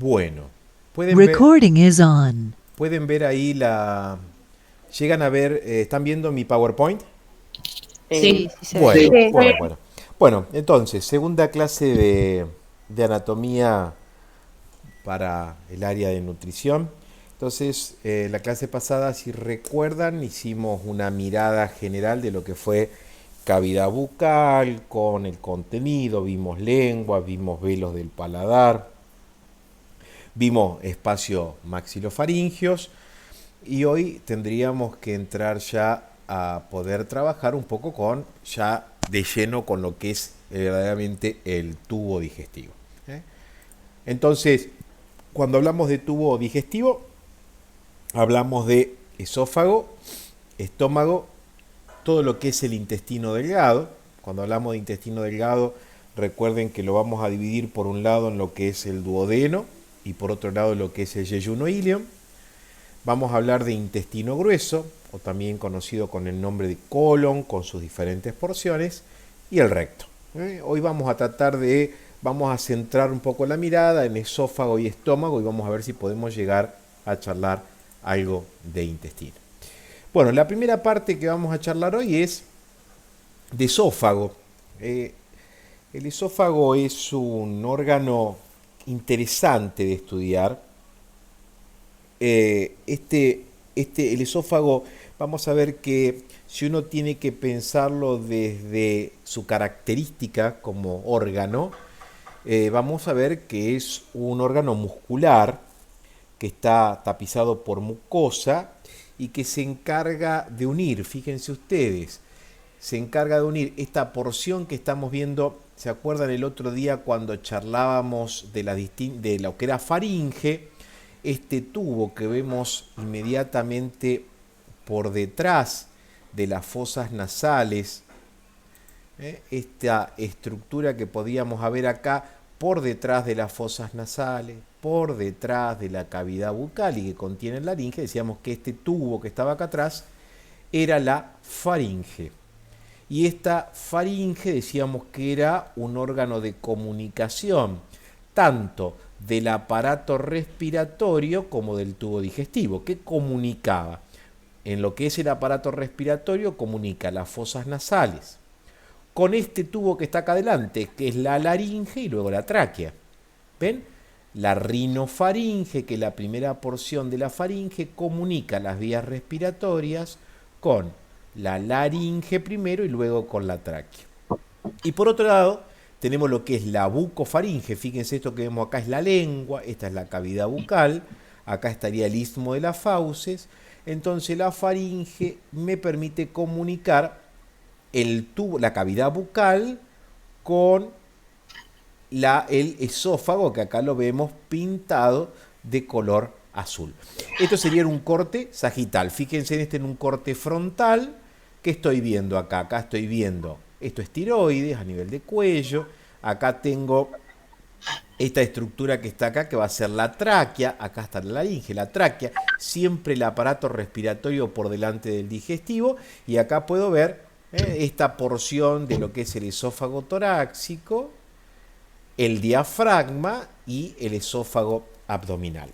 Bueno, pueden ver, Recording is on. pueden ver ahí la... Llegan a ver, ¿están viendo mi PowerPoint? Sí, Sí, sí se ve. Bueno, Sí. bueno, bueno. Bueno, entonces, segunda clase de anatomía para el área de nutrición. Entonces, la clase pasada, si recuerdan, hicimos una mirada general de lo que fue cavidad bucal con el contenido, vimos lengua, vimos velos del paladar, vimos espacio maxilofaringeos y hoy tendríamos que entrar ya a poder trabajar un poco con ya de lleno con lo que es verdaderamente el tubo digestivo. ¿Eh? Entonces, cuando hablamos de tubo digestivo, hablamos de esófago, estómago, todo lo que es el intestino delgado. Cuando hablamos de intestino delgado, recuerden que lo vamos a dividir por un lado en lo que es el duodeno y por otro lado en lo que es el yeyuno ilion. Vamos a hablar de intestino grueso, o también conocido con el nombre de colon, con sus diferentes porciones, y el recto. Hoy vamos a centrar un poco la mirada en esófago y estómago y vamos a ver si podemos llegar a charlar algo de intestino. Bueno, la primera parte que vamos a charlar hoy es de esófago. El esófago es un órgano interesante de estudiar. eh, este, el esófago, vamos a ver que si uno tiene que pensarlo desde su característica como órgano, vamos a ver que es un órgano muscular que está tapizado por mucosa y que se encarga de unir, fíjense ustedes, se encarga de unir esta porción que estamos viendo. ¿Se acuerdan el otro día cuando charlábamos de lo que era faringe? Este tubo que vemos inmediatamente por detrás de las fosas nasales, esta estructura que podíamos ver acá por detrás de las fosas nasales, por detrás de la cavidad bucal y que contiene la laringe, decíamos que este tubo que estaba acá atrás era la faringe. Y esta faringe decíamos que era un órgano de comunicación, tanto del aparato respiratorio como del tubo digestivo, que comunicaba. En lo que es el aparato respiratorio comunica las fosas nasales con este tubo que está acá adelante, que es la laringe y luego la tráquea. ¿Ven? La rinofaringe, que es la primera porción de la faringe, comunica las vías respiratorias con la laringe primero y luego con la tráquea. Y por otro lado, tenemos lo que es la bucofaringe. Fíjense, esto que vemos acá es la lengua, esta es la cavidad bucal, acá estaría el istmo de las fauces. Entonces la faringe me permite comunicar el tubo, la cavidad bucal con el esófago, que acá lo vemos pintado de color azul. Esto sería un corte sagital. Fíjense en un corte frontal que estoy viendo acá. Acá estoy viendo, esto es tiroides a nivel de cuello. Acá tengo esta estructura que está acá, que va a ser la tráquea. Acá está la laringe, la tráquea. Siempre el aparato respiratorio por delante del digestivo. Y acá puedo ver esta porción de lo que es el esófago torácico, el diafragma y el esófago abdominal.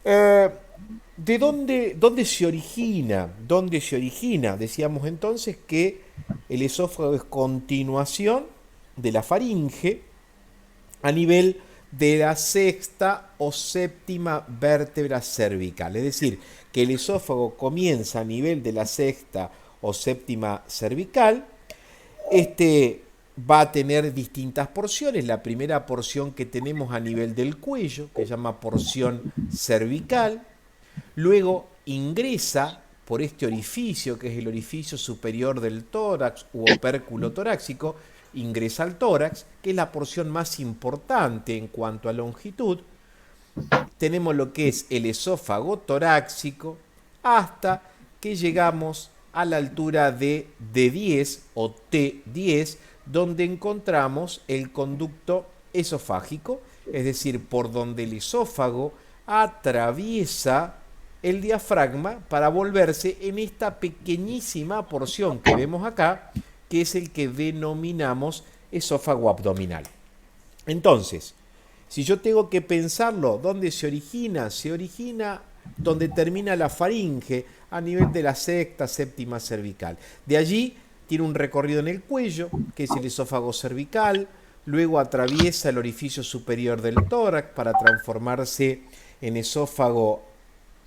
¿De dónde se origina? ¿Dónde se origina? Decíamos entonces que el esófago es continuación de la faringe a nivel de la sexta o séptima vértebra cervical. Es decir, que el esófago comienza a nivel de la sexta o séptima cervical. Este va a tener distintas porciones. La primera porción que tenemos a nivel del cuello, que se llama porción cervical. Luego ingresa por este orificio, que es el orificio superior del tórax u opérculo torácico, ingresa al tórax, que es la porción más importante en cuanto a longitud. Tenemos lo que es el esófago torácico, hasta que llegamos a la altura de D10 o T10, donde encontramos el conducto esofágico, es decir, por donde el esófago atraviesa el diafragma para volverse en esta pequeñísima porción que vemos acá, que es el que denominamos esófago abdominal. Entonces, Si yo tengo que pensarlo, ¿dónde se origina? Se origina donde termina la faringe, a nivel de la sexta, séptima cervical. De allí tiene un recorrido en el cuello, que es el esófago cervical, luego atraviesa el orificio superior del tórax para transformarse en esófago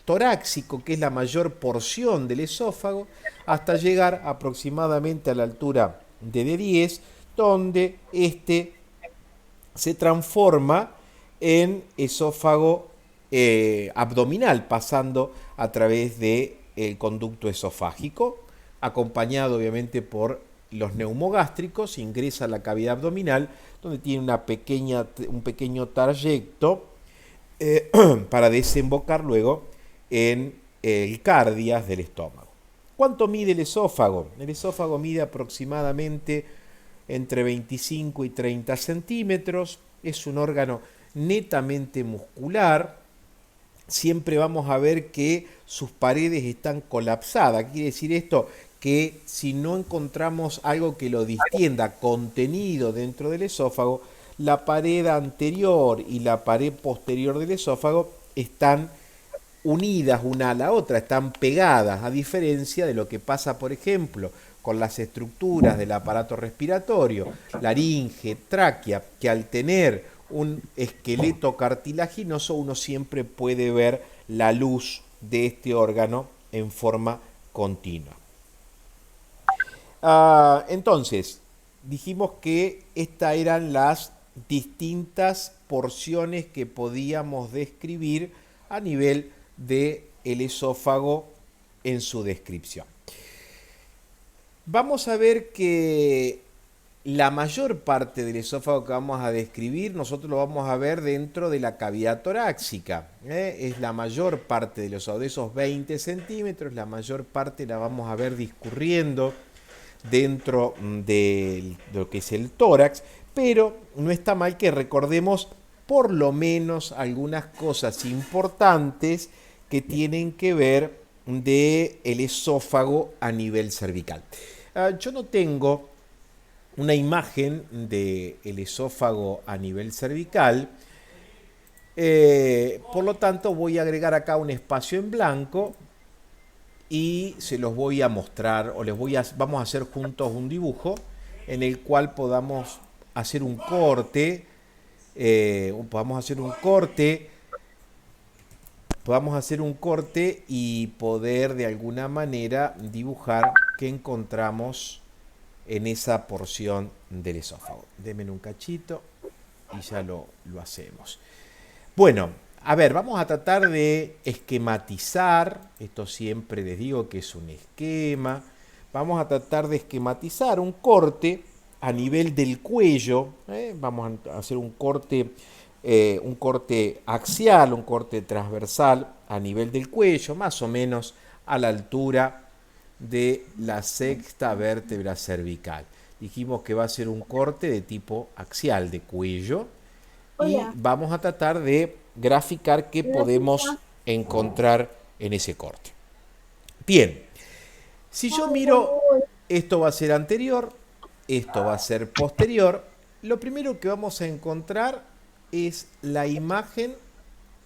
torácico, que es la mayor porción del esófago, hasta llegar aproximadamente a la altura de D10, donde este se transforma en esófago abdominal, pasando a través del conducto esofágico, acompañado obviamente por los neumogástricos, ingresa a la cavidad abdominal, donde tiene un pequeño trayecto para desembocar luego en el cardias del estómago. ¿Cuánto mide el esófago? El esófago mide aproximadamente entre 25 y 30 centímetros. Es un órgano netamente muscular. Siempre vamos a ver que sus paredes están colapsadas. ¿Qué quiere decir esto? Que si no encontramos algo que lo distienda, contenido dentro del esófago, la pared anterior y la pared posterior del esófago están unidas una a la otra, están pegadas, a diferencia de lo que pasa, por ejemplo, con las estructuras del aparato respiratorio, laringe, tráquea, que al tener un esqueleto cartilaginoso uno siempre puede ver la luz de este órgano en forma continua. Entonces, dijimos que estas eran las distintas porciones que podíamos describir a nivel del esófago en su descripción. Vamos a ver que la mayor parte del esófago que vamos a describir, nosotros lo vamos a ver dentro de la cavidad torácica. Es la mayor parte del esófago, de esos 20 centímetros, la mayor parte la vamos a ver discurriendo dentro de lo que es el tórax, pero no está mal que recordemos por lo menos algunas cosas importantes que tienen que ver del esófago a nivel cervical. Yo no tengo una imagen del esófago a nivel cervical, por lo tanto voy a agregar acá un espacio en blanco y se los voy a mostrar, o vamos a hacer juntos un dibujo en el cual podamos hacer un corte, podamos hacer un corte y poder de alguna manera dibujar qué encontramos en esa porción del esófago. Denme un cachito y ya lo hacemos. Bueno, a ver, vamos a tratar de esquematizar. Esto siempre les digo que es un esquema. Vamos a tratar de esquematizar un corte a nivel del cuello. Vamos a hacer un corte axial, un corte transversal a nivel del cuello, más o menos a la altura de la sexta vértebra cervical. Dijimos que va a ser un corte de tipo axial de cuello. Y vamos a tratar de graficar qué podemos encontrar en ese corte. Bien, si yo miro, esto va a ser anterior, esto va a ser posterior, lo primero que vamos a encontrar es la imagen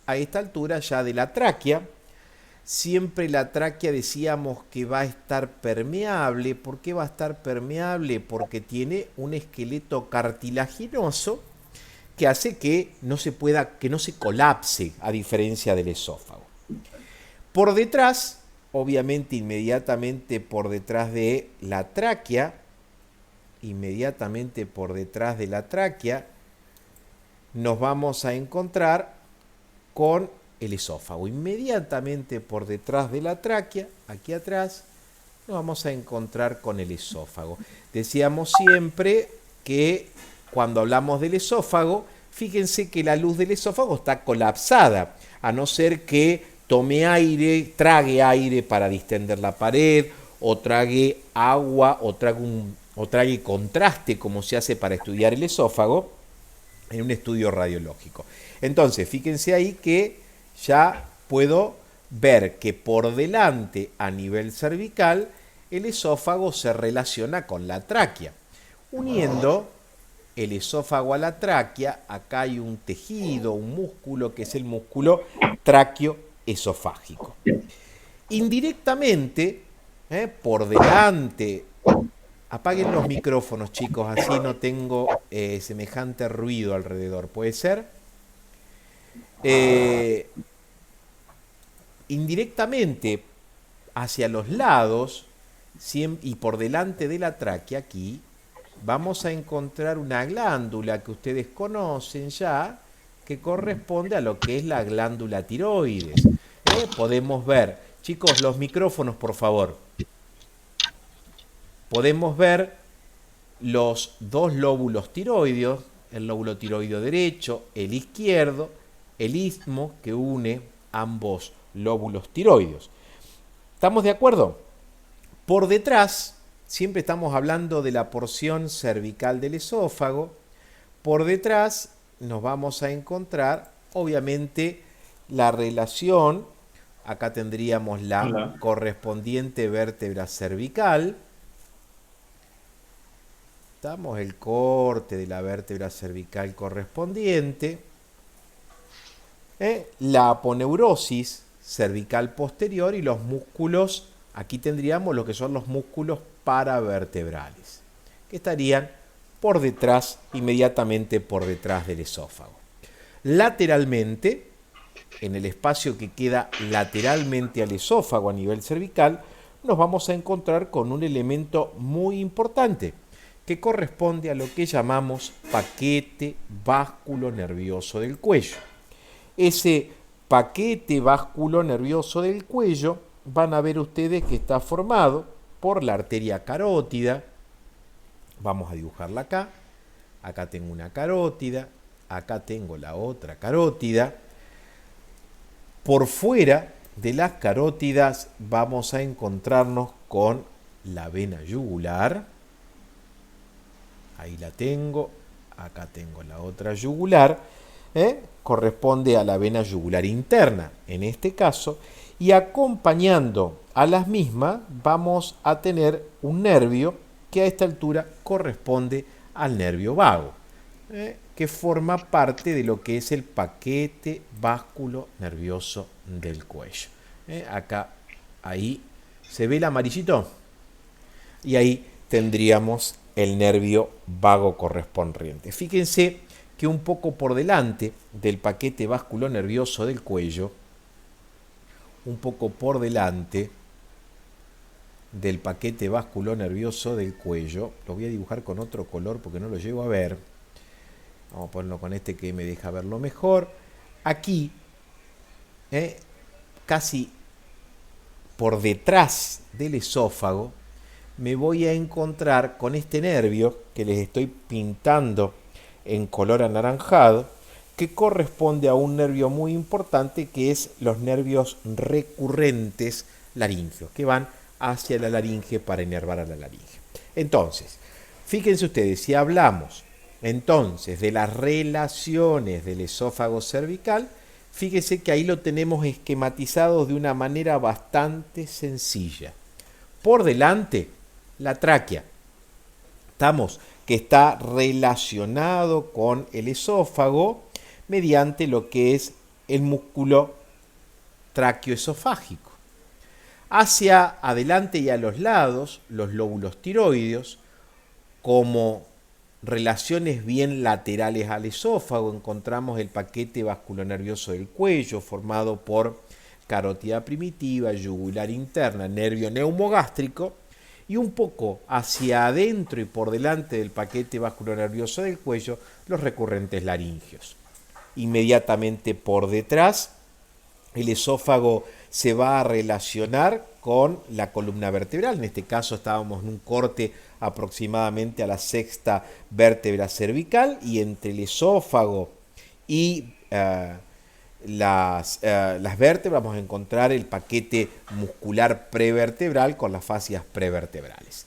a esta altura ya de la tráquea. Siempre la tráquea decíamos que va a estar permeable. ¿Por qué va a estar permeable? Porque tiene un esqueleto cartilaginoso que hace que no se colapse, a diferencia del esófago. Por detrás, obviamente inmediatamente por detrás de la tráquea, nos vamos a encontrar con el esófago. Inmediatamente por detrás de la tráquea, aquí atrás, nos vamos a encontrar con el esófago. Decíamos siempre que cuando hablamos del esófago, fíjense que la luz del esófago está colapsada, a no ser que tome aire, trague aire para distender la pared, o trague agua, o trague contraste, como se hace para estudiar el esófago en un estudio radiológico. Entonces, fíjense ahí que ya puedo ver que por delante, a nivel cervical, el esófago se relaciona con la tráquea, uniendo el esófago a la tráquea, acá hay un tejido, un músculo, que es el músculo tráqueo-esofágico. Indirectamente, por delante, apaguen los micrófonos, chicos, así no tengo semejante ruido alrededor, ¿puede ser? Indirectamente, hacia los lados y por delante de la tráquea, aquí, vamos a encontrar una glándula que ustedes conocen ya, que corresponde a lo que es la glándula tiroides. Podemos ver, chicos, los micrófonos, por favor. Podemos ver los dos lóbulos tiroideos, el lóbulo tiroideo derecho, el izquierdo, el istmo que une ambos lóbulos tiroideos. ¿Estamos de acuerdo? Por detrás, siempre estamos hablando de la porción cervical del esófago. Por detrás nos vamos a encontrar, obviamente, la relación. Acá tendríamos la correspondiente vértebra cervical. Damos el corte de la vértebra cervical correspondiente. La aponeurosis cervical posterior y los músculos. Aquí tendríamos lo que son los músculos paravertebrales, que estarían por detrás, inmediatamente por detrás del esófago. Lateralmente, en el espacio que queda lateralmente al esófago a nivel cervical, nos vamos a encontrar con un elemento muy importante, que corresponde a lo que llamamos paquete vasculonervioso del cuello. Ese paquete vasculonervioso del cuello, van a ver ustedes que está formado por la arteria carótida. Vamos a dibujarla acá. Acá tengo una carótida, acá tengo la otra carótida. Por fuera de las carótidas vamos a encontrarnos con la vena yugular. Ahí la tengo. Acá tengo la otra yugular. Corresponde a la vena yugular interna, en este caso. Y acompañando a las mismas vamos a tener un nervio que a esta altura corresponde al nervio vago, que forma parte de lo que es el paquete vasculonervioso del cuello. Acá, ahí, ¿se ve el amarillito? Y ahí tendríamos el nervio vago correspondiente. Fíjense que un poco por delante del paquete vasculonervioso del cuello, un poco por delante del paquete vasculonervioso del cuello, lo voy a dibujar con otro color porque no lo llego a ver. Vamos a ponerlo con este que me deja verlo mejor. Aquí, casi por detrás del esófago, me voy a encontrar con este nervio que les estoy pintando en color anaranjado, que corresponde a un nervio muy importante, que es los nervios recurrentes laringeos, que van hacia la laringe para inervar a la laringe. Entonces, fíjense ustedes, si hablamos entonces de las relaciones del esófago cervical, fíjense que ahí lo tenemos esquematizado de una manera bastante sencilla. Por delante, la tráquea. Estamos, que está relacionado con el esófago mediante lo que es el músculo tráqueo-esofágico. Hacia adelante y a los lados, los lóbulos tiroideos, como relaciones bien laterales al esófago, encontramos el paquete vasculonervioso del cuello, formado por carótida primitiva, yugular interna, nervio neumogástrico, y un poco hacia adentro y por delante del paquete vasculonervioso del cuello, los recurrentes laringeos. Inmediatamente por detrás, el esófago se va a relacionar con la columna vertebral. En este caso estábamos en un corte aproximadamente a la sexta vértebra cervical, y entre el esófago y las vértebras vamos a encontrar el paquete muscular prevertebral con las fascias prevertebrales.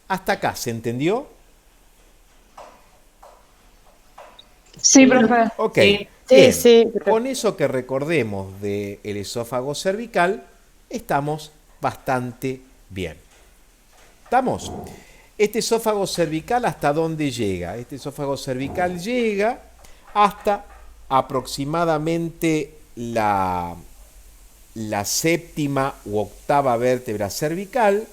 Hasta acá, ¿se entendió? Sí, profe. Ok. Sí. Bien. Sí. Con eso que recordemos del esófago cervical, estamos bastante bien. ¿Estamos? Este esófago cervical, ¿hasta dónde llega? Este esófago cervical llega hasta aproximadamente la séptima u octava vértebra cervical,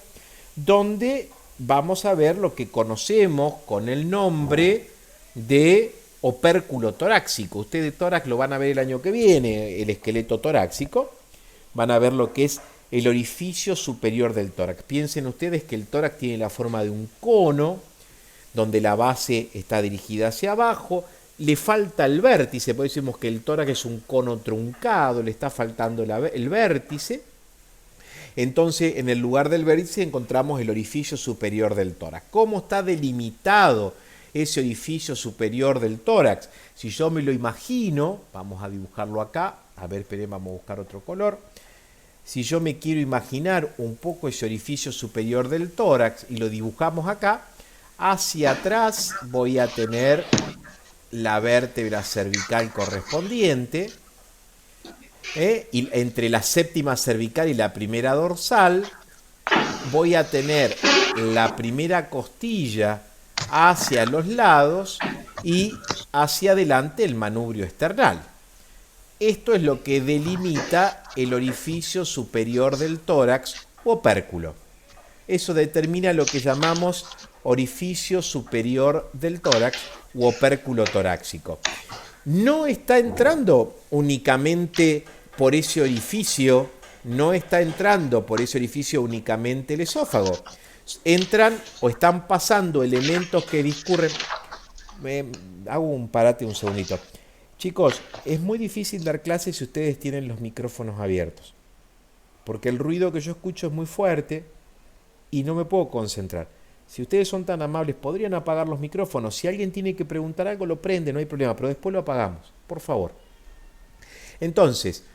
donde vamos a ver lo que conocemos con el nombre de opérculo torácico. Ustedes de tórax lo van a ver el año que viene, el esqueleto torácico. Van a ver lo que es el orificio superior del tórax. Piensen ustedes que el tórax tiene la forma de un cono, donde la base está dirigida hacia abajo. Le falta el vértice, por eso decimos que el tórax es un cono truncado, le está faltando el vértice. Entonces, en el lugar del vértice encontramos el orificio superior del tórax. ¿Cómo está delimitado ese orificio superior del tórax? Si yo me lo imagino, vamos a dibujarlo acá, a ver, esperen, vamos a buscar otro color. Si yo me quiero imaginar un poco ese orificio superior del tórax y lo dibujamos acá, hacia atrás voy a tener la vértebra cervical correspondiente, y entre la séptima cervical y la primera dorsal voy a tener la primera costilla hacia los lados y hacia adelante el manubrio esternal. Esto es lo que delimita el orificio superior del tórax u opérculo. Eso determina lo que llamamos orificio superior del tórax u opérculo torácico. No está entrando únicamente por ese orificio, no está entrando por ese orificio únicamente el esófago. Entran o están pasando elementos que discurren. Hago un parate un segundito. Chicos, es muy difícil dar clases si ustedes tienen los micrófonos abiertos, porque el ruido que yo escucho es muy fuerte y no me puedo concentrar. Si ustedes son tan amables, podrían apagar los micrófonos. Si alguien tiene que preguntar algo, lo prende, no hay problema, pero después lo apagamos, por favor. Entonces,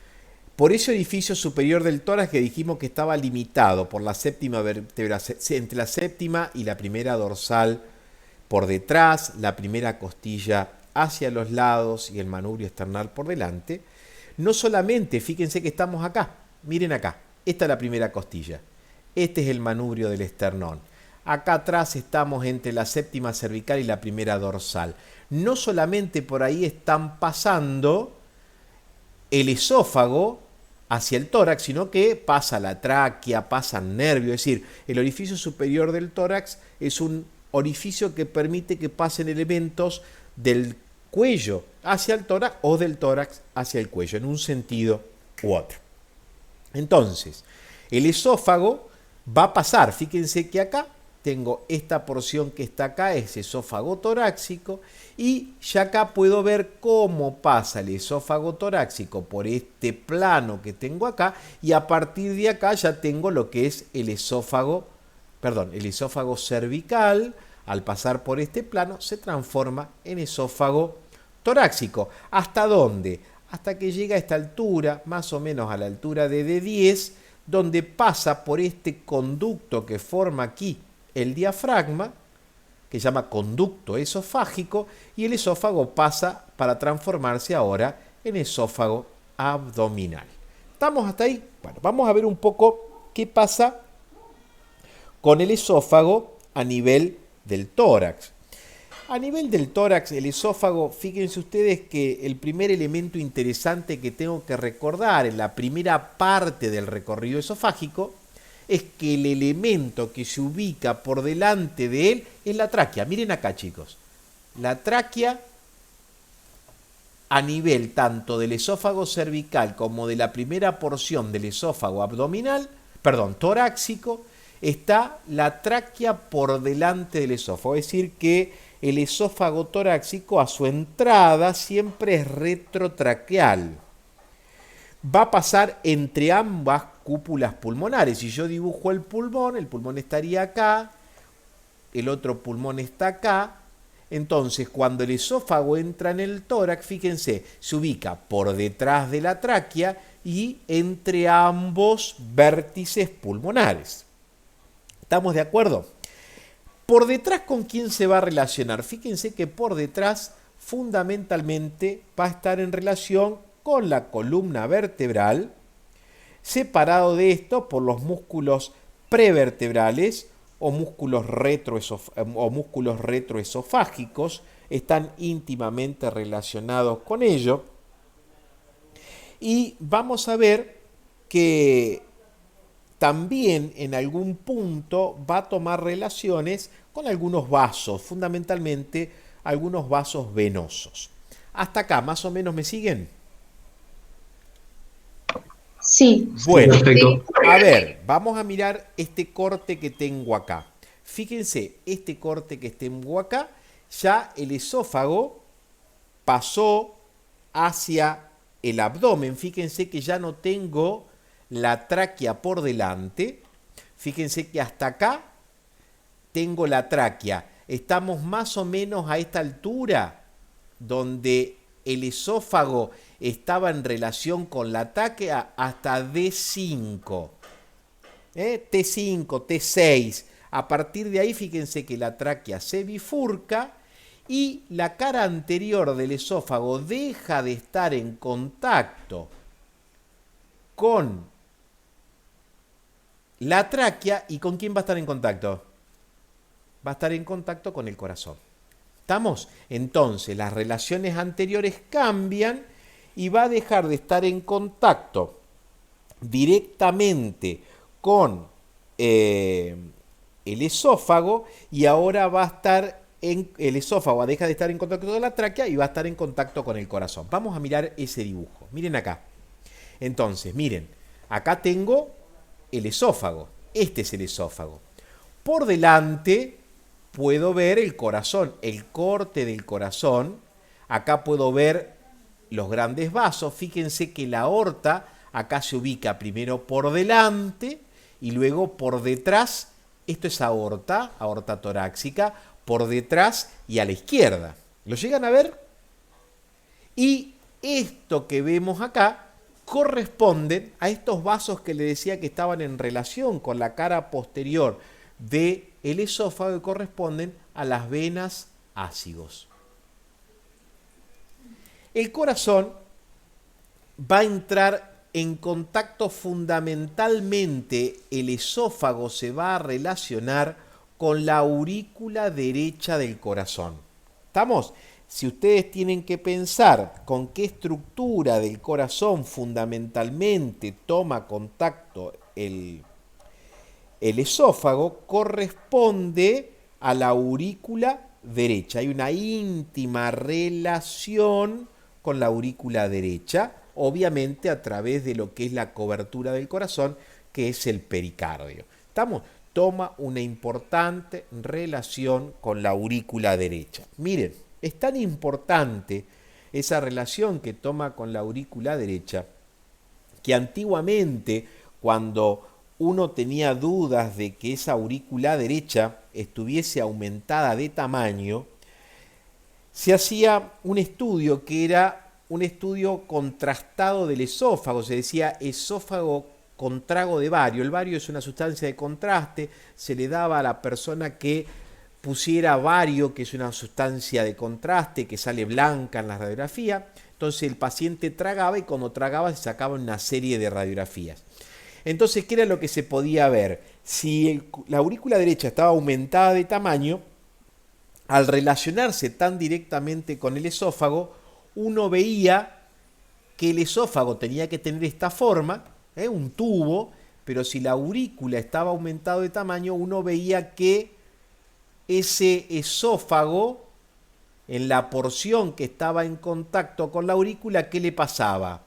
por ese orificio superior del tórax que dijimos que estaba limitado por la séptima vértebra, entre la séptima y la primera dorsal por detrás, la primera costilla hacia los lados y el manubrio esternal por delante, no solamente, fíjense que estamos acá, miren acá, esta es la primera costilla, este es el manubrio del esternón. Acá atrás estamos entre la séptima cervical y la primera dorsal. No solamente por ahí están pasando el esófago hacia el tórax, sino que pasa la tráquea, pasan nervios. Es decir, el orificio superior del tórax es un orificio que permite que pasen elementos del cuello hacia el tórax o del tórax hacia el cuello, en un sentido u otro. Entonces, el esófago va a pasar, fíjense que acá tengo esta porción que está acá, es esófago torácico, y ya acá puedo ver cómo pasa el esófago torácico por este plano que tengo acá, y a partir de acá ya tengo lo que es el esófago cervical. Al pasar por este plano se transforma en esófago torácico. ¿Hasta dónde? Hasta que llega a esta altura, más o menos a la altura de D10, donde pasa por este conducto que forma aquí el diafragma, que se llama conducto esofágico, y el esófago pasa para transformarse ahora en esófago abdominal. ¿Estamos hasta ahí? Bueno, vamos a ver un poco qué pasa con el esófago a nivel del tórax. A nivel del tórax, el esófago, fíjense ustedes que el primer elemento interesante que tengo que recordar en la primera parte del recorrido esofágico es que el elemento que se ubica por delante de él es la tráquea. Miren acá, chicos. La tráquea a nivel tanto del esófago cervical como de la primera porción del esófago torácico, está la tráquea por delante del esófago. Es decir, que el esófago torácico a su entrada siempre es retrotraqueal. Va a pasar entre ambas cúpulas pulmonares. Si yo dibujo el pulmón estaría acá, el otro pulmón está acá. Entonces, cuando el esófago entra en el tórax, fíjense, se ubica por detrás de la tráquea y entre ambos vértices pulmonares. ¿Estamos de acuerdo? ¿Por detrás con quién se va a relacionar? Fíjense que por detrás fundamentalmente va a estar en relación con la columna vertebral, separado de esto por los músculos prevertebrales o músculos retroesofágicos, están íntimamente relacionados con ello. Y vamos a ver que también en algún punto va a tomar relaciones con algunos vasos, fundamentalmente algunos vasos venosos. Hasta acá, más o menos, ¿me siguen? Sí. Bueno, Perfecto. a ver, vamos a mirar este corte que tengo acá. Fíjense, este corte que tengo acá, ya el esófago pasó hacia el abdomen. Fíjense que ya no tengo la tráquea por delante. Fíjense que hasta acá tengo la tráquea. Estamos más o menos a esta altura donde el esófago estaba en relación con la tráquea hasta D5. T5, T6. A partir de ahí, fíjense que la tráquea se bifurca y la cara anterior del esófago deja de estar en contacto con la tráquea. ¿Y con quién va a estar en contacto? Va a estar en contacto con el corazón. ¿Estamos? Entonces, las relaciones anteriores cambian y va a dejar de estar en contacto directamente con el esófago y ahora va a estar el esófago, deja de estar en contacto con la tráquea y va a estar en contacto con el corazón. Vamos a mirar ese dibujo. Miren acá. Entonces, miren, acá tengo el esófago. Este es el esófago. Por delante puedo ver el corazón, el corte del corazón. Acá puedo ver los grandes vasos. Fíjense que la aorta acá se ubica primero por delante y luego por detrás. Esto es aorta, aorta torácica, por detrás y a la izquierda. ¿Lo llegan a ver? Y esto que vemos acá corresponde a estos vasos que le decía que estaban en relación con la cara posterior del esófago y corresponden a las venas ácigos. El corazón va a entrar en contacto fundamentalmente, el esófago se va a relacionar con la aurícula derecha del corazón. ¿Estamos? Si ustedes tienen que pensar con qué estructura del corazón fundamentalmente toma contacto el esófago, corresponde a la aurícula derecha. Hay una íntima relación con la aurícula derecha, obviamente a través de lo que es la cobertura del corazón, que es el pericardio. ¿Estamos? Toma una importante relación con la aurícula derecha. Miren, es tan importante esa relación que toma con la aurícula derecha que antiguamente, cuando uno tenía dudas de que esa aurícula derecha estuviese aumentada de tamaño, se hacía un estudio que era un estudio contrastado del esófago. Se decía esófago con trago de bario. El bario es una sustancia de contraste. Se le daba a la persona que pusiera bario, que es una sustancia de contraste que sale blanca en la radiografía. Entonces el paciente tragaba y cuando tragaba se sacaba una serie de radiografías. Entonces, ¿qué era lo que se podía ver? Si la aurícula derecha estaba aumentada de tamaño, al relacionarse tan directamente con el esófago, uno veía que el esófago tenía que tener esta forma, un tubo, pero si la aurícula estaba aumentado de tamaño, uno veía que ese esófago, en la porción que estaba en contacto con la aurícula, ¿qué le pasaba?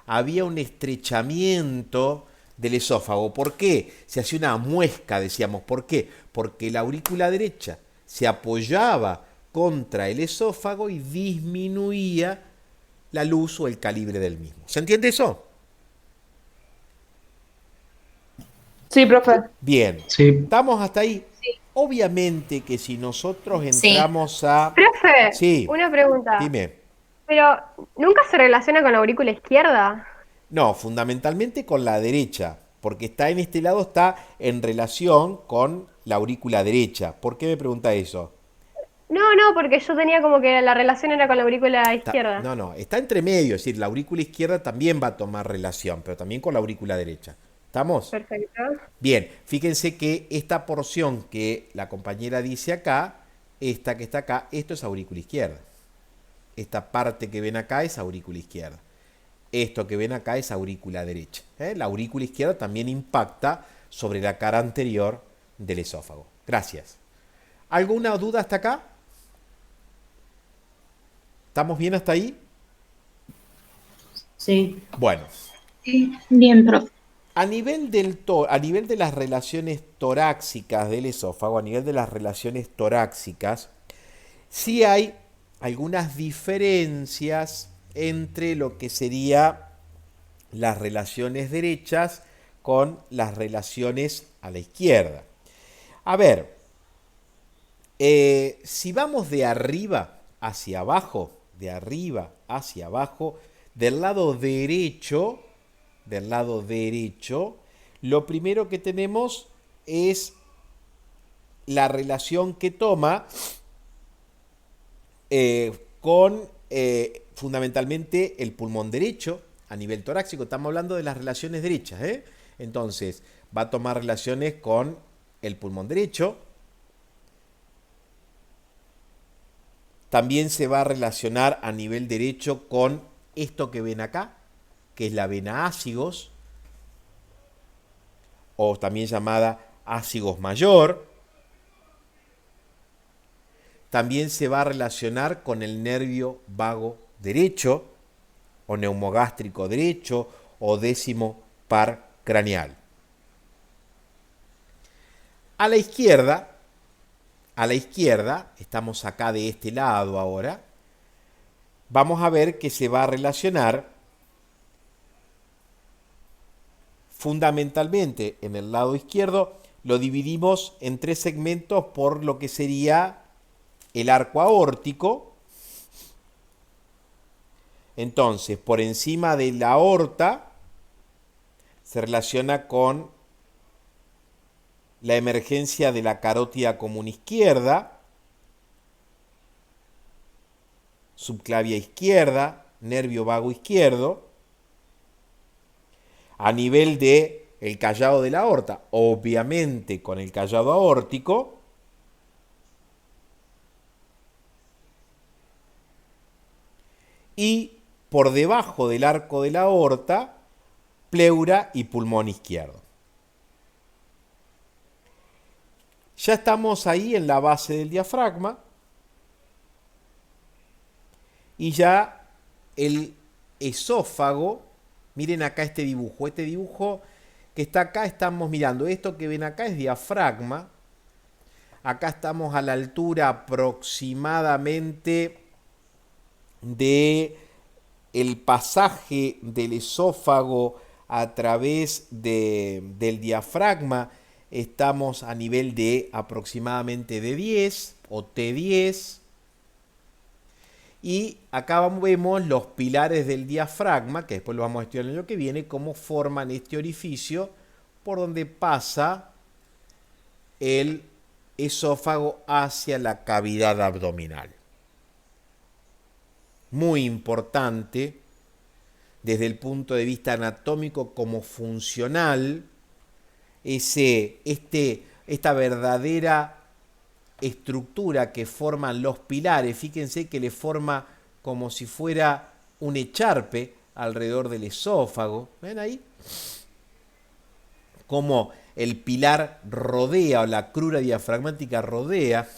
Había un estrechamiento del esófago. ¿Por qué? Se hacía una muesca, decíamos. ¿Por qué? Porque la aurícula derecha se apoyaba contra el esófago y disminuía la luz o el calibre del mismo. ¿Se entiende eso? Sí, profe. Bien. Sí. ¿Estamos hasta ahí? Obviamente que si nosotros Sí. entramos a... Profe, Sí, una pregunta. dime. Pero, ¿nunca se relaciona con la aurícula izquierda? No, fundamentalmente con la derecha, porque está en este lado, está en relación con la aurícula derecha. ¿Por qué me pregunta eso? No, porque yo tenía como que la relación era con la aurícula izquierda. No, está entre medio, es decir, la aurícula izquierda también va a tomar relación, pero también con la aurícula derecha. ¿Estamos? Perfecto. Bien, fíjense que esta porción que la compañera dice acá, esta que está acá, esto es aurícula izquierda. Esta parte que ven acá es aurícula izquierda. Esto que ven acá es aurícula derecha. La aurícula izquierda también impacta sobre la cara anterior del esófago. Gracias. ¿Alguna duda hasta acá? ¿Estamos bien hasta ahí? Sí. Bueno, Sí, bien, profe. a nivel de las relaciones torácicas del esófago, a nivel de las relaciones torácicas, sí hay algunas diferencias entre lo que sería las relaciones derechas con las relaciones a la izquierda. A ver, si vamos de arriba hacia abajo, del lado derecho, lo primero que tenemos es la relación que toma con fundamentalmente el pulmón derecho a nivel torácico. Estamos hablando de las relaciones derechas, ¿eh? Entonces, va a tomar relaciones con el pulmón derecho. También se va a relacionar a nivel derecho con esto que ven acá, que es la vena ácigos, o también llamada ácigos mayor. También se va a relacionar con el nervio vago derecho, o neumogástrico derecho, o décimo par craneal. A la izquierda, estamos acá de este lado ahora, vamos a ver que se va a relacionar fundamentalmente en el lado izquierdo, lo dividimos en 3 segmentos por lo que sería el arco aórtico. Entonces, por encima de la aorta se relaciona con la emergencia de la carótida común izquierda, subclavia izquierda, nervio vago izquierdo, a nivel de el callado de la aorta, obviamente con el callado aórtico, y por debajo del arco de la aorta, pleura y pulmón izquierdo. Ya estamos ahí en la base del diafragma y ya el esófago, miren acá este dibujo que está acá, estamos mirando, esto que ven acá es diafragma, acá estamos a la altura aproximadamente de el pasaje del esófago a través del diafragma, estamos a nivel de aproximadamente de 10 o T10. Y acá vemos los pilares del diafragma, que después lo vamos a estudiar el año que viene, cómo forman este orificio por donde pasa el esófago hacia la cavidad abdominal. Muy importante desde el punto de vista anatómico como funcional, esta verdadera estructura que forman los pilares. Fíjense que le forma como si fuera un echarpe alrededor del esófago. ¿Ven ahí? Como el pilar rodea, o la crura diafragmática rodea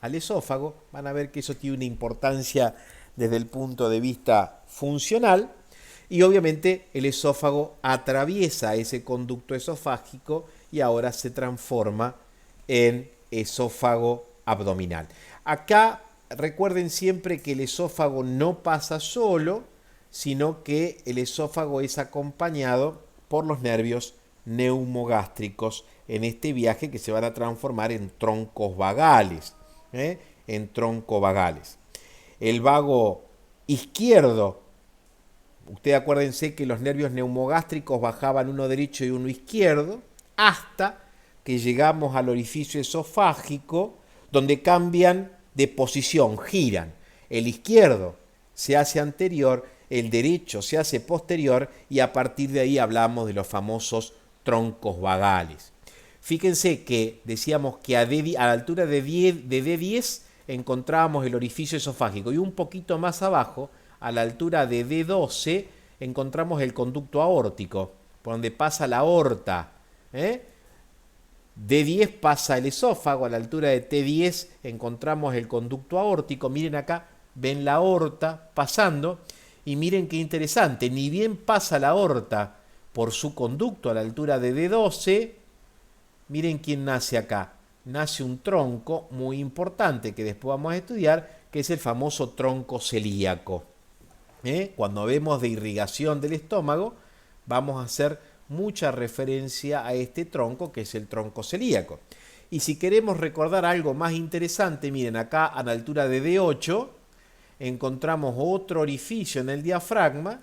al esófago. Van a ver que eso tiene una importancia desde el punto de vista funcional. Y obviamente el esófago atraviesa ese conducto esofágico y ahora se transforma en esófago abdominal. Acá recuerden siempre que el esófago no pasa solo, sino que el esófago es acompañado por los nervios neumogástricos en este viaje que se van a transformar en troncos vagales. En troncovagales. El vago izquierdo, ustedes acuérdense que los nervios neumogástricos bajaban uno derecho y uno izquierdo, hasta que llegamos al orificio esofágico, donde cambian de posición, giran. El izquierdo se hace anterior, el derecho se hace posterior, y a partir de ahí hablamos de los famosos troncos vagales. Fíjense que decíamos que a la altura de D10 encontrábamos el orificio esofágico y un poquito más abajo, a la altura de D12, encontramos el conducto aórtico, por donde pasa la aorta. D10 pasa el esófago, a la altura de T10 encontramos el conducto aórtico. Miren acá, ven la aorta pasando y miren qué interesante, ni bien pasa la aorta por su conducto a la altura de D12, miren quién nace acá. Nace un tronco muy importante que después vamos a estudiar, que es el famoso tronco celíaco. Cuando vemos de irrigación del estómago, vamos a hacer mucha referencia a este tronco, que es el tronco celíaco. Y si queremos recordar algo más interesante, miren acá a la altura de D8, encontramos otro orificio en el diafragma,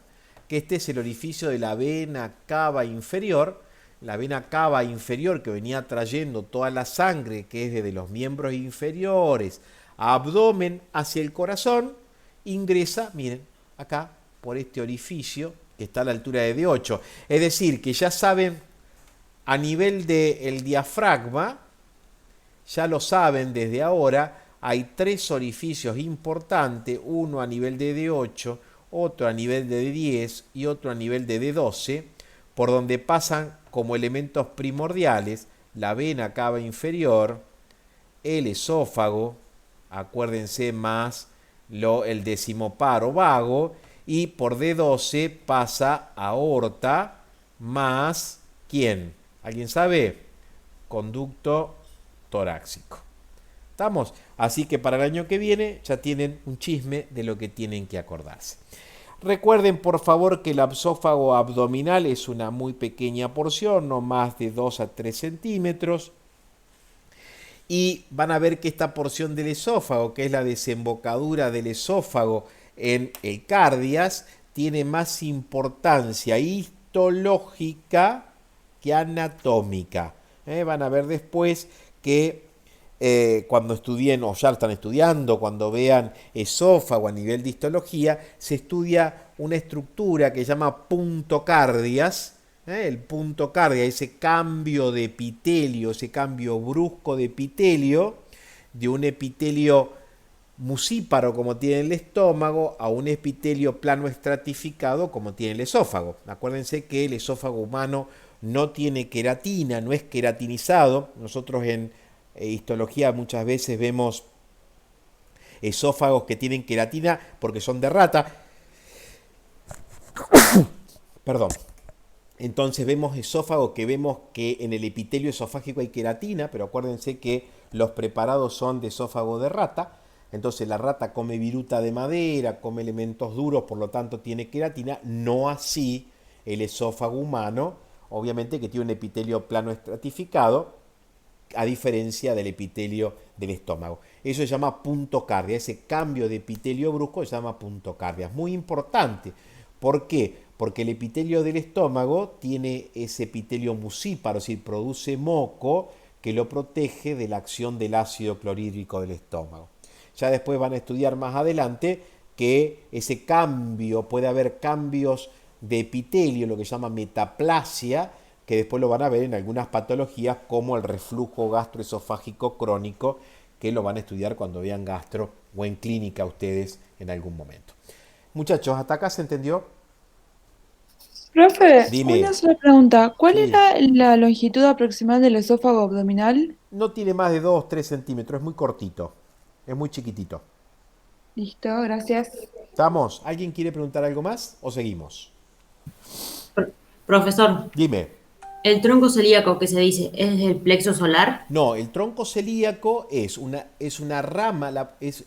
que este es el orificio de la vena cava inferior. La vena cava inferior que venía trayendo toda la sangre que es desde los miembros inferiores, abdomen hacia el corazón, ingresa, miren, acá por este orificio que está a la altura de D8. Es decir, que ya saben, a nivel del diafragma, ya lo saben desde ahora, hay 3 orificios importantes, uno a nivel de D8, otro a nivel de D10 y otro a nivel de D12, por donde pasan como elementos primordiales la vena cava inferior, el esófago, acuérdense más el decimoparo vago, y por D12 pasa aorta más, ¿quién? ¿Alguien sabe? Conducto torácico. ¿Estamos? Así que para el año que viene ya tienen un chisme de lo que tienen que acordarse. Recuerden por favor que el esófago abdominal es una muy pequeña porción, no más de 2 a 3 centímetros. Y van a ver que esta porción del esófago, que es la desembocadura del esófago en el cardias, tiene más importancia histológica que anatómica. Van a ver después que cuando estudien, o ya están estudiando, cuando vean esófago a nivel de histología, se estudia una estructura que se llama punto cardias. El punto cardia, ese cambio de epitelio, ese cambio brusco de epitelio, de un epitelio musíparo como tiene el estómago a un epitelio plano estratificado como tiene el esófago. Acuérdense que el esófago humano no tiene queratina, no es queratinizado. Nosotros en histología muchas veces vemos esófagos que tienen queratina porque son de rata. Perdón. Entonces vemos esófagos que vemos que en el epitelio esofágico hay queratina, pero acuérdense que los preparados son de esófago de rata. Entonces la rata come viruta de madera, come elementos duros, por lo tanto tiene queratina. No así el esófago humano, obviamente que tiene un epitelio plano estratificado, a diferencia del epitelio del estómago. Eso se llama punto cardia. Ese cambio de epitelio brusco se llama punto cardia. Es muy importante. ¿Por qué? Porque el epitelio del estómago tiene ese epitelio musíparo, es decir, produce moco que lo protege de la acción del ácido clorhídrico del estómago. Ya después van a estudiar más adelante que ese cambio, puede haber cambios de epitelio, lo que se llama metaplasia, que después lo van a ver en algunas patologías como el reflujo gastroesofágico crónico, que lo van a estudiar cuando vean gastro o en clínica ustedes en algún momento. Muchachos, ¿hasta acá se entendió? Profe, Dime. una sola pregunta. ¿Cuál Sí. era la longitud aproximada del esófago abdominal? No tiene más de 2-3 centímetros, es muy cortito, es muy chiquitito. Listo, gracias. ¿Estamos? ¿Alguien quiere preguntar algo más o seguimos? Profesor, Dime. el tronco celíaco que se dice es el plexo solar. No, el tronco celíaco es una rama, es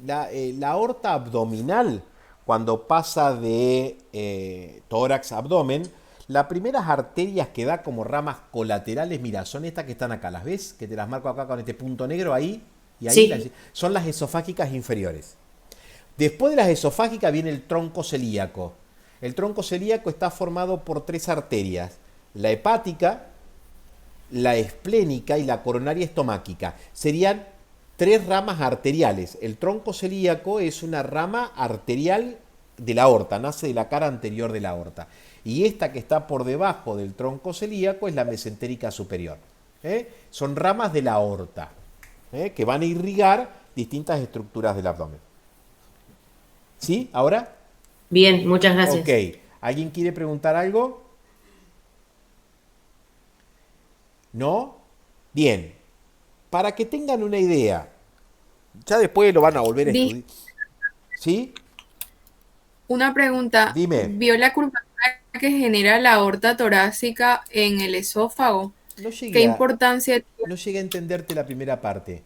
la aorta abdominal, cuando pasa de tórax a abdomen, las primeras arterias que da como ramas colaterales, mira, son estas que están acá, ¿las ves? Que te las marco acá con este punto negro ahí, y ahí Sí. son las esofágicas inferiores. Después de las esofágicas viene el tronco celíaco. El tronco celíaco está formado por 3 arterias, la hepática, la esplénica y la coronaria estomáquica. Serían 3 ramas arteriales. El tronco celíaco es una rama arterial de la aorta, nace de la cara anterior de la aorta. Y esta que está por debajo del tronco celíaco es la mesentérica superior. Son ramas de la aorta, que van a irrigar distintas estructuras del abdomen. ¿Sí? ¿Ahora? Bien, muchas gracias. Ok. ¿Alguien quiere preguntar algo? ¿No? Bien. Para que tengan una idea, ya después lo van a volver a estudiar. ¿Sí? Una pregunta, Dime. ¿vio la curvatura que genera la aorta torácica en el esófago? No ¿Qué llegué importancia no llegué a entenderte la primera parte.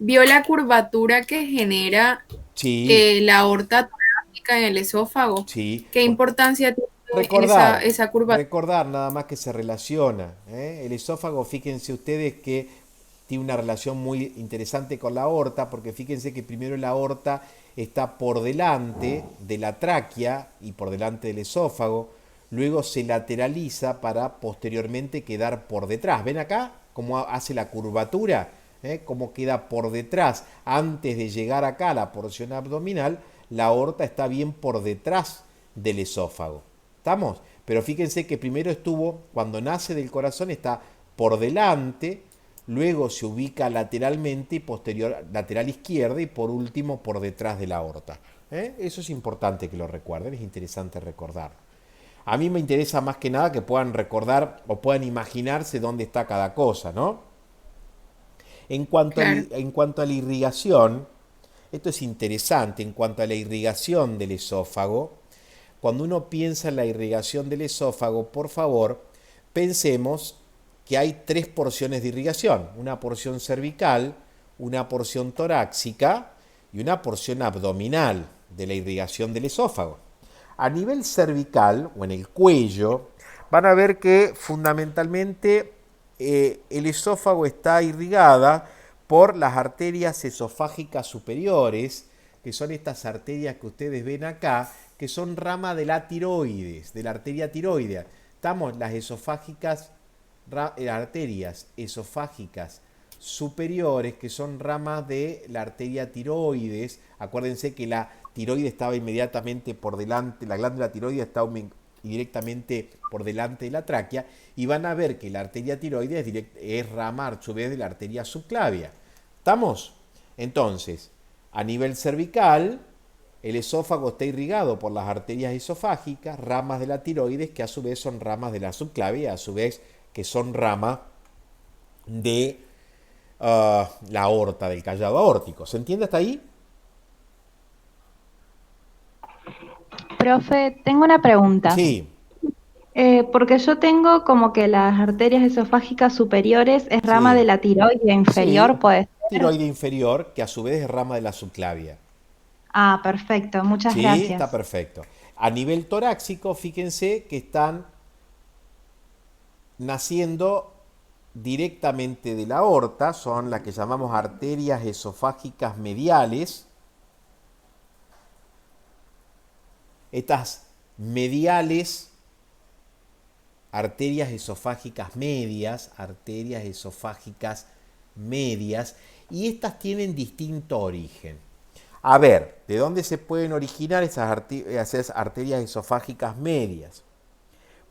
vio la curvatura que genera Sí, la aorta torácica en el esófago? sí. ¿Qué importancia tiene Recordar, esa curvatura? recordar nada más que se relaciona. El esófago, fíjense ustedes que tiene una relación muy interesante con la aorta, porque fíjense que primero la aorta está por delante de la tráquea y por delante del esófago, luego se lateraliza para posteriormente quedar por detrás. ¿Ven acá cómo hace la curvatura? Cómo queda por detrás. Antes de llegar acá a la porción abdominal, la aorta está bien por detrás del esófago. ¿Estamos? Pero fíjense que primero estuvo, cuando nace del corazón, está por delante, luego se ubica lateralmente, lateral izquierda y por último por detrás de la aorta. Eso es importante que lo recuerden, es interesante recordar. A mí me interesa más que nada que puedan recordar o puedan imaginarse dónde está cada cosa, ¿no? Claro. En cuanto a la irrigación, esto es interesante, en cuanto a la irrigación del esófago, cuando uno piensa en la irrigación del esófago, por favor, pensemos que hay tres porciones de irrigación, una porción cervical, una porción torácica y una porción abdominal de la irrigación del esófago. A nivel cervical o en el cuello, van a ver que fundamentalmente el esófago está irrigada por las arterias esofágicas superiores, que son estas arterias que ustedes ven acá, que son rama de la tiroides, de la arteria tiroidea. Estamos las arterias esofágicas superiores, que son ramas de la arteria tiroides. Acuérdense que la tiroides estaba inmediatamente por delante, la glándula tiroides está directamente por delante de la tráquea, y van a ver que la arteria tiroides es rama a su vez de la arteria subclavia. ¿Estamos? Entonces, a nivel cervical, el esófago está irrigado por las arterias esofágicas, ramas de la tiroides, que a su vez son ramas de la subclavia, a su vez que son ramas de la aorta, del callado aórtico. ¿Se entiende hasta ahí? Profe, tengo una pregunta. Sí, Porque yo tengo como que las arterias esofágicas superiores es rama de sí, la tiroide inferior, sí. pues. Tiroide inferior, que a su vez es rama de la subclavia. Ah, perfecto, muchas Sí, está gracias. perfecto. A nivel torácico, fíjense que están naciendo directamente de la aorta, son las que llamamos arterias esofágicas mediales. Estas mediales, arterias esofágicas medias, y estas tienen distinto origen. A ver, ¿de dónde se pueden originar esas arterias esofágicas medias?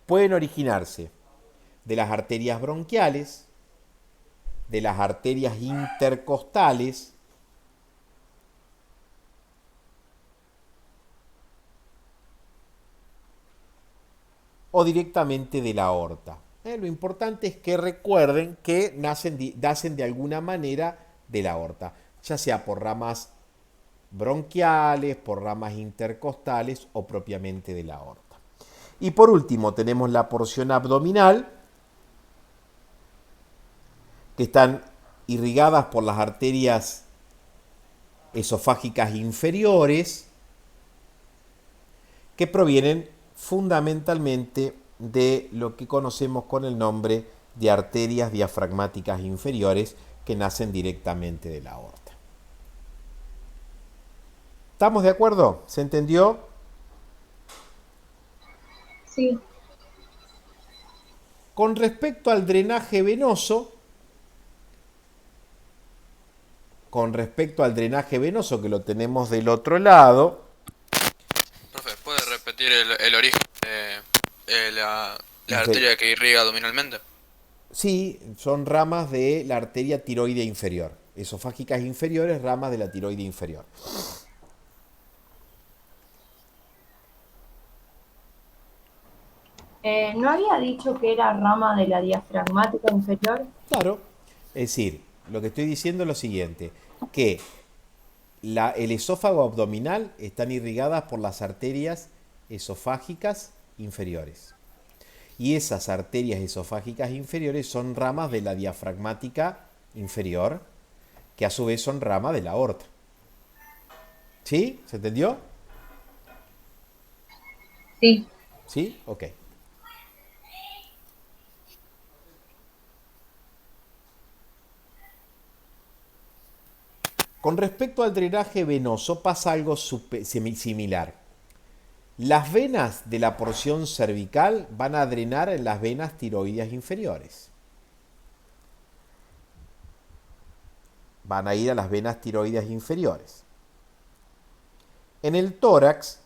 Pueden originarse de las arterias bronquiales, de las arterias intercostales, o directamente de la aorta. Lo importante es que recuerden que nacen de alguna manera de la aorta, ya sea por ramas bronquiales, por ramas intercostales o propiamente de la aorta. Y por último tenemos la porción abdominal, que están irrigadas por las arterias esofágicas inferiores, que provienen fundamentalmente de lo que conocemos con el nombre de arterias diafragmáticas inferiores, que nacen directamente de la aorta. ¿Estamos de acuerdo? ¿Se entendió? Sí. Con respecto al drenaje venoso, que lo tenemos del otro lado. Profe, ¿puede repetir el origen La arteria que irriga abdominalmente. Sí, son ramas de la arteria tiroidea inferior. Esofágicas inferiores, ramas de la tiroide inferior. ¿No había dicho que era rama de la diafragmática inferior? Claro, es decir, lo que estoy diciendo es lo siguiente, que el esófago abdominal están irrigadas por las arterias esofágicas inferiores. Y esas arterias esofágicas inferiores son ramas de la diafragmática inferior, que a su vez son ramas de la aorta. ¿Sí? ¿Se entendió? Sí. ¿Sí? Ok. Con respecto al drenaje venoso pasa algo similar. Las venas de la porción cervical van a drenar en las venas tiroideas inferiores. Van a ir a las venas tiroideas inferiores. En el tórax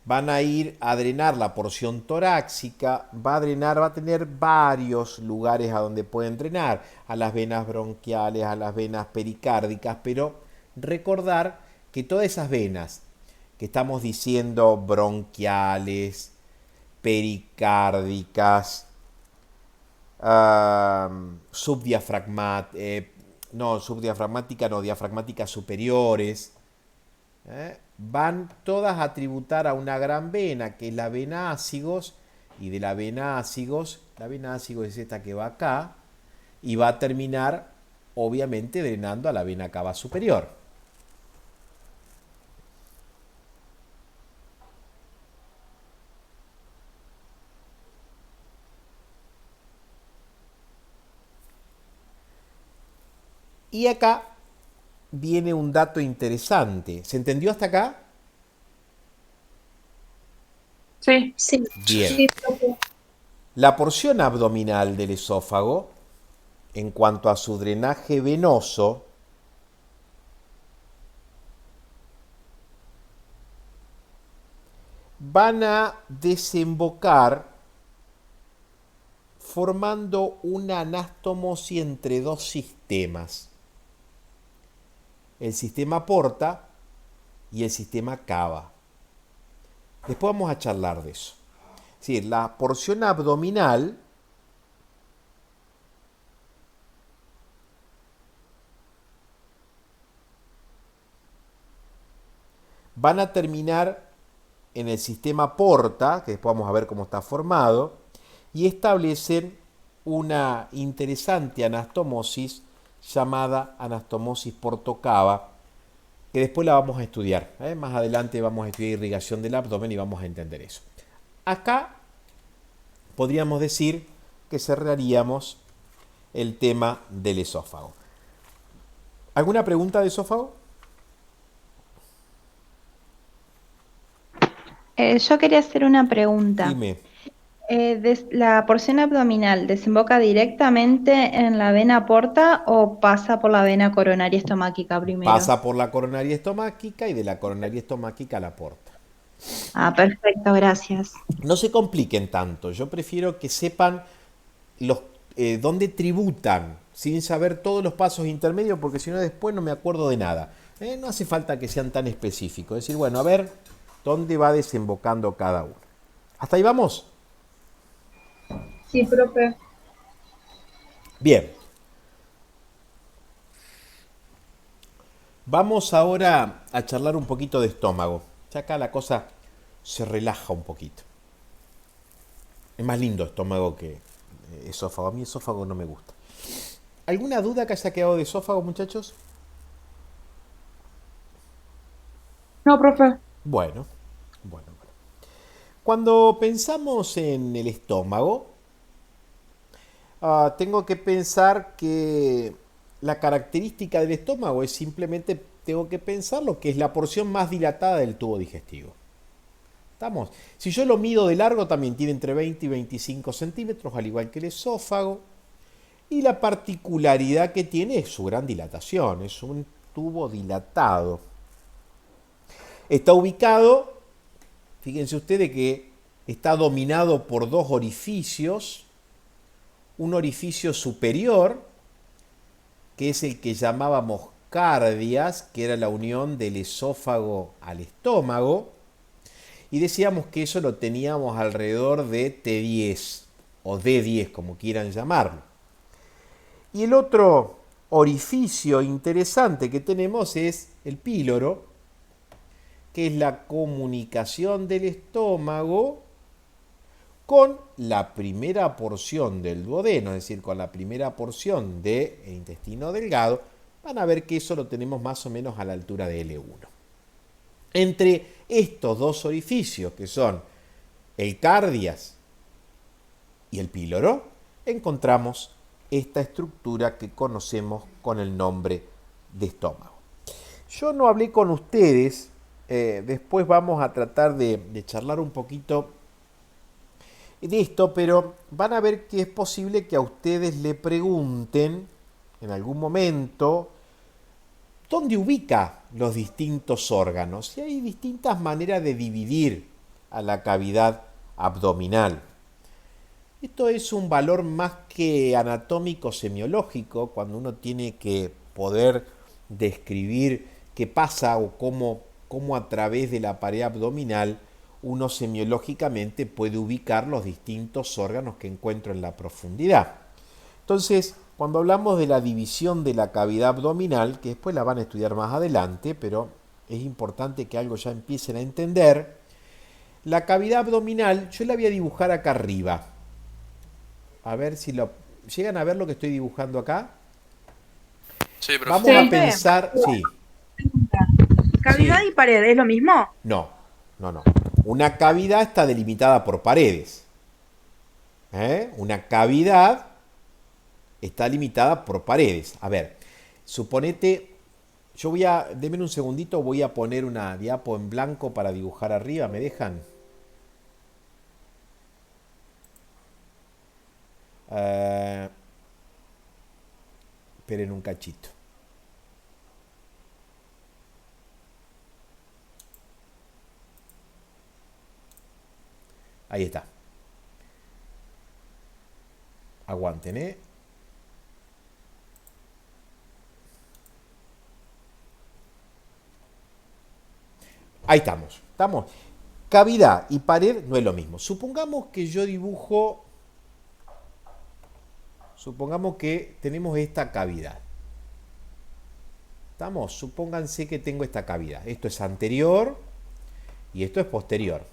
van a ir a drenar la porción torácica, va a tener varios lugares a donde pueden drenar, a las venas bronquiales, a las venas pericárdicas, pero recordar que todas esas venas que estamos diciendo bronquiales, pericárdicas, diafragmáticas superiores, van todas a tributar a una gran vena, que es la vena ácigos, y de la vena ácigos es esta que va acá, y va a terminar, obviamente, drenando a la vena cava superior. Y acá viene un dato interesante. ¿Se entendió hasta acá? Sí. Sí. Bien. Sí, profe. La porción abdominal del esófago, en cuanto a su drenaje venoso, van a desembocar formando una anastomosis entre dos sistemas. El sistema porta y el sistema cava. Después vamos a charlar de eso. Es decir, la porción abdominal van a terminar en el sistema porta, que después vamos a ver cómo está formado, y establecen una interesante anastomosis llamada anastomosis portocava, que después la vamos a estudiar. Más adelante vamos a estudiar irrigación del abdomen y vamos a entender eso. Acá podríamos decir que cerraríamos el tema del esófago. ¿Alguna pregunta de esófago? Yo quería hacer una pregunta. Dime. ¿La porción abdominal desemboca directamente en la vena porta o pasa por la vena coronaria estomáquica primero? Pasa por la coronaria estomáquica y de la coronaria estomáquica a la porta. Ah, perfecto, gracias. No se compliquen tanto. Yo prefiero que sepan dónde tributan, sin saber todos los pasos intermedios, porque si no después no me acuerdo de nada. No hace falta que sean tan específicos. Es decir, bueno, a ver dónde va desembocando cada uno. ¿Hasta ahí vamos? Sí, profe. Bien. Vamos ahora a charlar un poquito de estómago. Ya acá la cosa se relaja un poquito. Es más lindo estómago que esófago. A mí esófago no me gusta. ¿Alguna duda que haya quedado de esófago, muchachos? No, profe. Bueno. Cuando pensamos en el estómago, tengo que pensar que la característica del estómago es simplemente, tengo que pensar lo que es la porción más dilatada del tubo digestivo. ¿Estamos? Si yo lo mido de largo, también tiene entre 20 y 25 centímetros, al igual que el esófago. Y la particularidad que tiene es su gran dilatación, es un tubo dilatado. Está ubicado, fíjense ustedes que está dominado por dos orificios, un orificio superior, que es el que llamábamos cardias, que era la unión del esófago al estómago, y decíamos que eso lo teníamos alrededor de T10 o D10, como quieran llamarlo. Y el otro orificio interesante que tenemos es el píloro, que es la comunicación del estómago con la primera porción del duodeno, es decir, con la primera porción del intestino delgado. Van a ver que eso lo tenemos más o menos a la altura de L1. Entre estos dos orificios, que son el cardias y el píloro, encontramos esta estructura que conocemos con el nombre de estómago. Yo no hablé con ustedes, después vamos a tratar de charlar un poquito de esto, pero van a ver que es posible que a ustedes le pregunten en algún momento dónde ubica los distintos órganos. Y hay distintas maneras de dividir a la cavidad abdominal. Esto es un valor más que anatómico semiológico, cuando uno tiene que poder describir qué pasa o cómo a través de la pared abdominal uno semiológicamente puede ubicar los distintos órganos que encuentro en la profundidad. Entonces, cuando hablamos de la división de la cavidad abdominal, que después la van a estudiar más adelante, pero es importante que algo ya empiecen a entender, la cavidad abdominal yo la voy a dibujar acá arriba. A ver si lo llegan a ver lo que estoy dibujando acá. Sí, profe. Vamos a pensar, sí. ¿Cavidad y pared es lo mismo? No. Una cavidad está delimitada por paredes. Una cavidad está limitada por paredes. A ver, suponete, denme un segundito, voy a poner una diapo en blanco para dibujar arriba, ¿me dejan? Esperen un cachito. Ahí está. Aguanten, Ahí estamos. Cavidad y pared no es lo mismo. Supongamos que yo dibujo. Supongamos que tenemos esta cavidad. ¿Estamos? Supónganse que tengo esta cavidad. Esto es anterior y esto es posterior.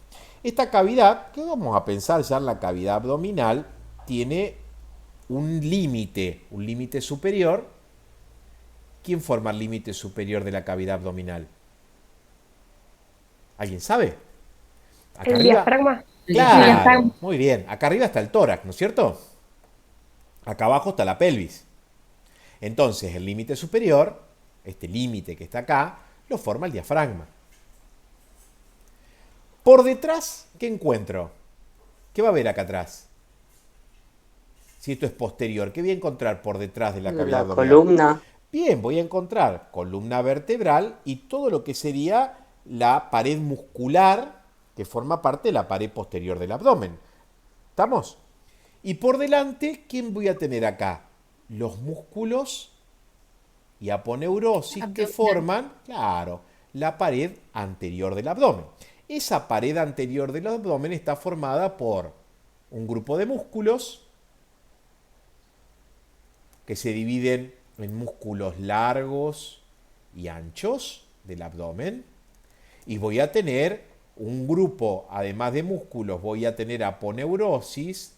Esta cavidad, que vamos a pensar ya en la cavidad abdominal, tiene un límite superior. ¿Quién forma el límite superior de la cavidad abdominal? ¿Alguien sabe? Acá El arriba. diafragma. Claro, muy bien. Acá arriba está el tórax, ¿no es cierto? Acá abajo está la pelvis. Entonces, el límite superior, este límite que está acá, lo forma el diafragma. Por detrás, ¿qué encuentro? ¿Qué va a haber acá atrás? Si esto es posterior, ¿qué voy a encontrar por detrás de la cavidad abdominal? Columna. Bien, voy a encontrar columna vertebral y todo lo que sería la pared muscular que forma parte de la pared posterior del abdomen. ¿Estamos? Y por delante, ¿quién voy a tener acá? Los músculos y aponeurosis que forman, claro, la pared anterior del abdomen. Esa pared anterior del abdomen está formada por un grupo de músculos que se dividen en músculos largos y anchos del abdomen. Y voy a tener un grupo, además de músculos, voy a tener aponeurosis,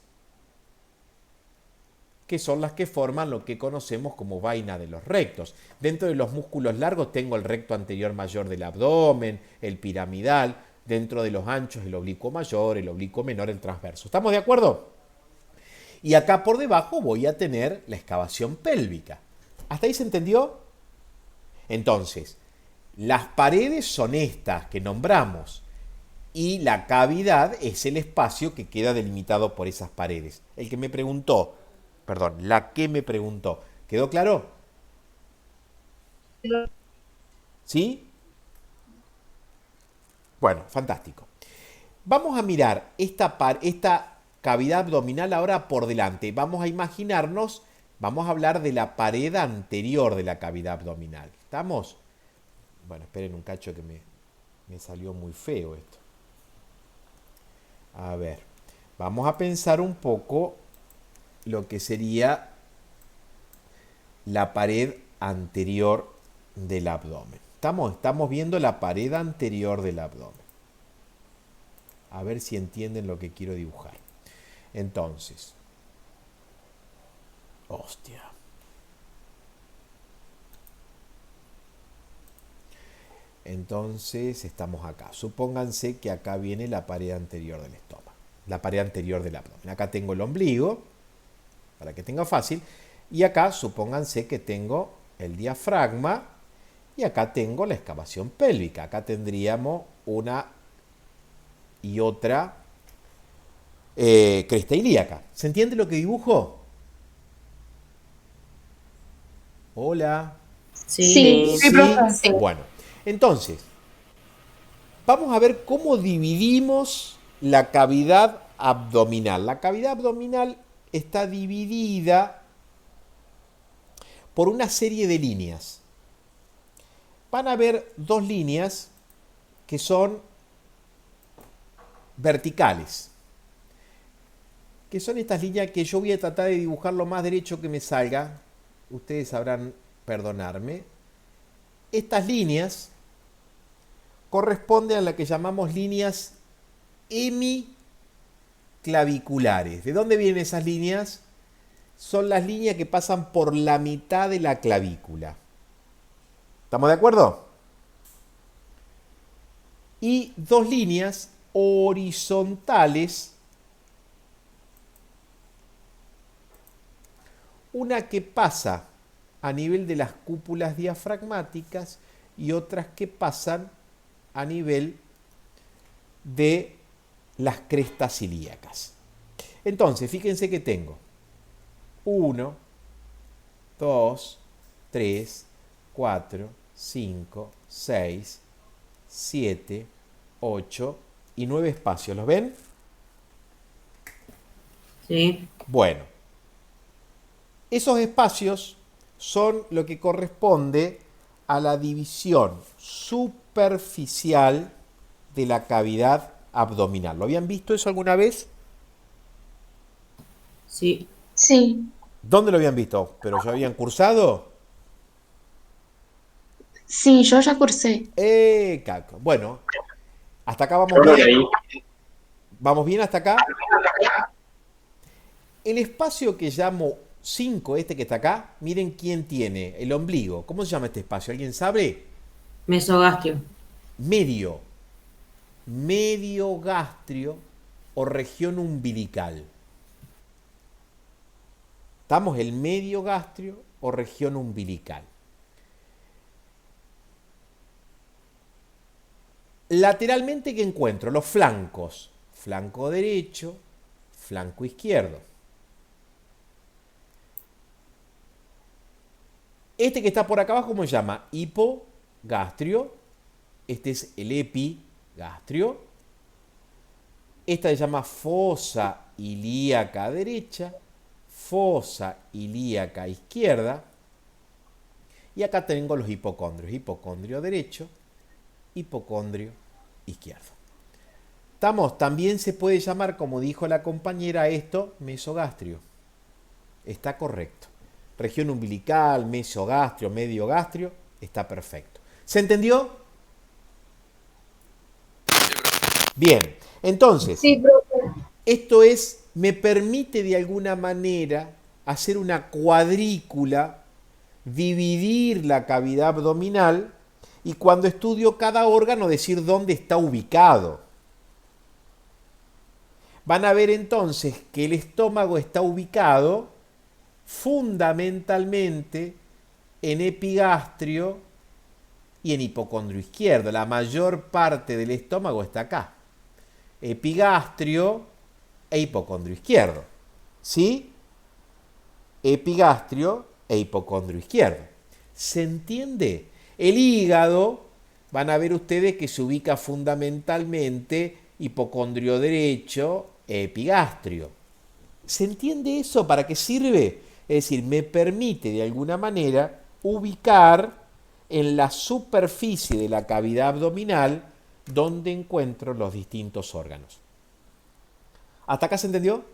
que son las que forman lo que conocemos como vaina de los rectos. Dentro de los músculos largos tengo el recto anterior mayor del abdomen, el piramidal. Dentro de los anchos, el oblicuo mayor, el oblicuo menor, el transverso. ¿Estamos de acuerdo? Y acá por debajo voy a tener la excavación pélvica. ¿Hasta ahí se entendió? Entonces, las paredes son estas que nombramos y la cavidad es el espacio que queda delimitado por esas paredes. La que me preguntó, ¿quedó claro? ¿Sí? Bueno, fantástico. Vamos a mirar esta cavidad abdominal ahora por delante. Vamos a imaginarnos, vamos a hablar de la pared anterior de la cavidad abdominal. ¿Estamos? Bueno, esperen un cacho que me salió muy feo esto. A ver, vamos a pensar un poco lo que sería la pared anterior del abdomen. Estamos viendo la pared anterior del abdomen. A ver si entienden lo que quiero dibujar. Entonces, hostia. Entonces estamos acá. Supónganse que acá viene la pared anterior del estómago, la pared anterior del abdomen. Acá tengo el ombligo, para que tenga fácil. Y acá supónganse que tengo el diafragma y acá tengo la excavación pélvica. Acá tendríamos una y otra cresta ilíaca. ¿Se entiende lo que dibujo? Hola. Sí. Sí, profe. Bueno, entonces, vamos a ver cómo dividimos la cavidad abdominal. La cavidad abdominal está dividida por una serie de líneas. Van a haber dos líneas que son verticales, que son estas líneas que yo voy a tratar de dibujar lo más derecho que me salga. Ustedes sabrán perdonarme. Estas líneas corresponden a la que llamamos líneas hemiclaviculares. ¿De dónde vienen esas líneas? Son las líneas que pasan por la mitad de la clavícula. ¿Estamos de acuerdo? Y dos líneas horizontales, una que pasa a nivel de las cúpulas diafragmáticas y otras que pasan a nivel de las crestas ilíacas. Entonces, fíjense que tengo 1, 2, 3, 4, 5, 6, 7, 8 y 9 espacios. ¿Los ven? Sí. Bueno, esos espacios son lo que corresponde a la división superficial de la cavidad abdominal. ¿Lo habían visto eso alguna vez? Sí. Sí, ¿Dónde lo habían visto? ¿Pero ya habían cursado? sí, yo ya cursé. Caco. Bueno, hasta acá vamos bien. ¿Vamos bien hasta acá? El espacio que llamo 5, este que está acá, miren quién tiene el ombligo. ¿Cómo se llama este espacio? ¿Alguien sabe? Mesogastrio. Mediogastrio o región umbilical. Estamos el mediogastrio o región umbilical. Lateralmente, ¿qué encuentro? Los flancos. Flanco derecho, flanco izquierdo. Este que está por acá abajo, ¿cómo se llama? Hipogastrio. Este es el epigastrio. Esta se llama fosa ilíaca derecha, fosa ilíaca izquierda. Y acá tengo los hipocondrios. Hipocondrio derecho, hipocondrio izquierdo. ¿Estamos? También se puede llamar, como dijo la compañera, esto mesogastrio. Está correcto. Región umbilical, mesogastrio, mediogastrio, está perfecto. ¿Se entendió? Bien, entonces, Sí, profe. esto me permite de alguna manera hacer una cuadrícula, dividir la cavidad abdominal y cuando estudio cada órgano decir dónde está ubicado. Van a ver entonces que el estómago está ubicado fundamentalmente en epigastrio y en hipocondrio izquierdo. La mayor parte del estómago está acá. Epigastrio e hipocondrio izquierdo. ¿Sí? Epigastrio e hipocondrio izquierdo. ¿Se entiende? El hígado, van a ver ustedes que se ubica fundamentalmente hipocondrio derecho, epigastrio. ¿Se entiende eso? ¿Para qué sirve? Es decir, me permite de alguna manera ubicar en la superficie de la cavidad abdominal donde encuentro los distintos órganos. ¿Hasta acá se entendió?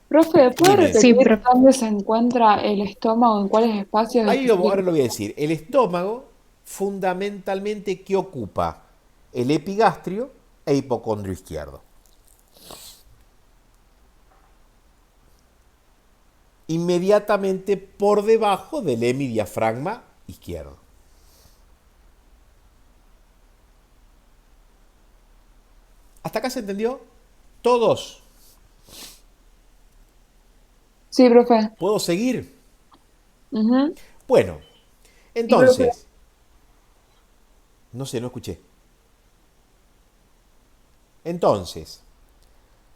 Profe, ¿puede Dime. repetir Sí, profe. dónde se encuentra el estómago, en cuáles espacios Ahora lo voy a decir. El estómago, fundamentalmente, ¿qué ocupa? El epigastrio e hipocondrio izquierdo. Inmediatamente por debajo del hemidiafragma izquierdo. ¿Hasta acá se entendió? Todos. Sí, profe. ¿Puedo seguir? Ujú. Bueno, entonces, no sé, no escuché. Entonces,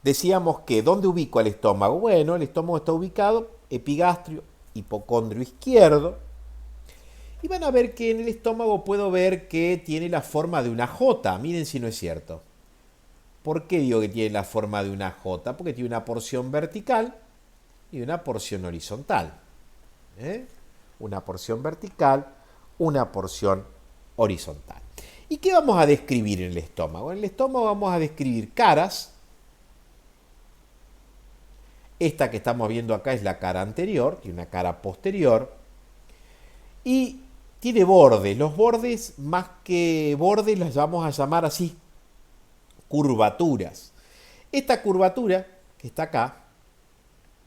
decíamos que, ¿dónde ubico el estómago? Bueno, el estómago está ubicado, epigastrio, hipocondrio izquierdo. Y van a ver que en el estómago puedo ver que tiene la forma de una J. Miren si no es cierto. ¿Por qué digo que tiene la forma de una J? Porque tiene una porción vertical y una porción horizontal. Una porción vertical, una porción horizontal. ¿Y qué vamos a describir en el estómago? En el estómago vamos a describir caras. Esta que estamos viendo acá es la cara anterior, tiene una cara posterior. Y tiene bordes. Los bordes, más que bordes, las vamos a llamar así, curvaturas. Esta curvatura que está acá,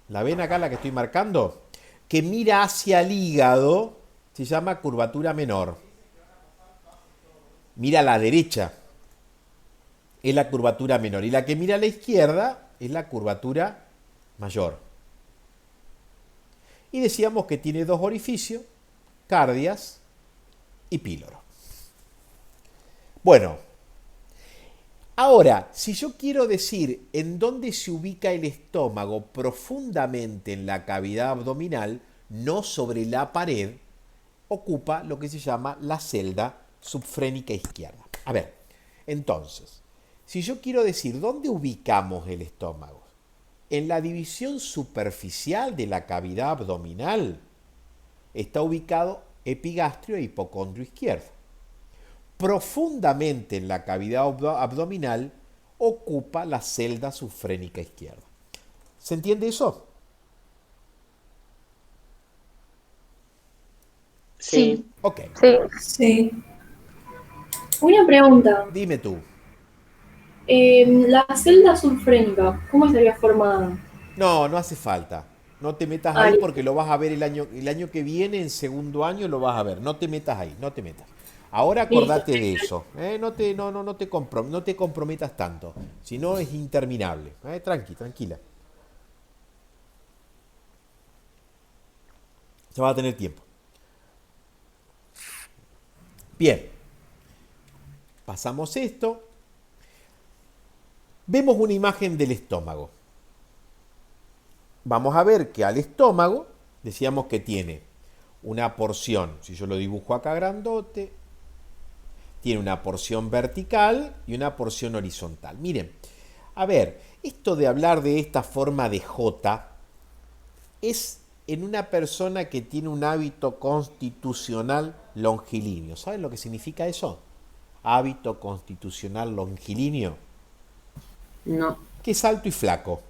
¿la ven acá la que estoy marcando? Que mira hacia el hígado, se llama curvatura menor. Mira a la derecha, es la curvatura menor. Y la que mira a la izquierda es la curvatura mayor. Y decíamos que tiene dos orificios, cardias y píloro. Bueno, ahora, si yo quiero decir en dónde se ubica el estómago profundamente en la cavidad abdominal, no sobre la pared, ocupa lo que se llama la celda subfrénica izquierda. A ver, entonces, si yo quiero decir dónde ubicamos el estómago, en la división superficial de la cavidad abdominal está ubicado epigastrio e hipocondrio izquierdo. Profundamente en la cavidad abdominal ocupa la celda subfrénica izquierda. ¿Se entiende eso? Sí. Ok, Sí. Una pregunta. dime tú. La celda subfrénica, ¿cómo estaría formada? No, no hace falta. No te metas Ah, ahí listo. porque lo vas a ver el año que viene, en segundo año lo vas a ver. No te metas ahí, no te metas. Ahora Listo. acordate de eso. No te comprometas tanto. Si no es interminable. Tranquila. Ya vas a tener tiempo. Bien. Pasamos esto. Vemos una imagen del estómago. Vamos a ver que al estómago, decíamos que tiene una porción, si yo lo dibujo acá grandote, tiene una porción vertical y una porción horizontal. Miren, a ver, esto de hablar de esta forma de J es en una persona que tiene un hábito constitucional longilíneo. ¿Saben lo que significa eso? Hábito constitucional longilíneo. No. Que es alto y flaco.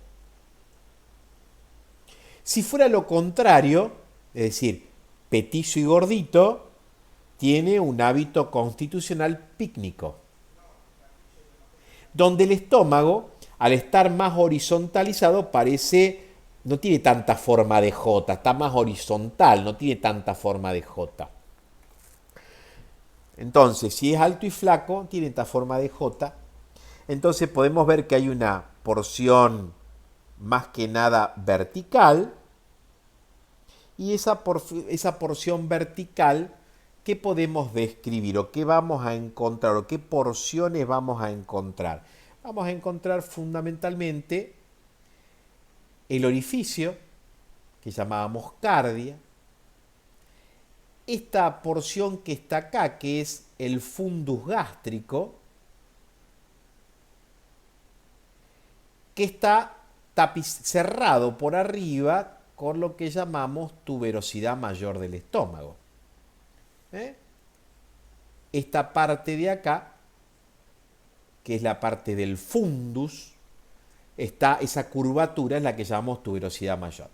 Si fuera lo contrario, es decir, petizo y gordito, tiene un hábito constitucional pícnico. Donde el estómago, al estar más horizontalizado, no tiene tanta forma de J, está más horizontal, no tiene tanta forma de J. Entonces, si es alto y flaco, tiene esta forma de J. Entonces podemos ver que hay una porción más que nada vertical, y esa porción vertical, ¿qué podemos describir o qué vamos a encontrar o qué porciones vamos a encontrar? Vamos a encontrar fundamentalmente el orificio, que llamábamos cardia, esta porción que está acá, que es el fundus gástrico, que está cerrado por arriba con lo que llamamos tuberosidad mayor del estómago. Esta parte de acá, que es la parte del fundus, esa curvatura es la que llamamos tuberosidad mayor.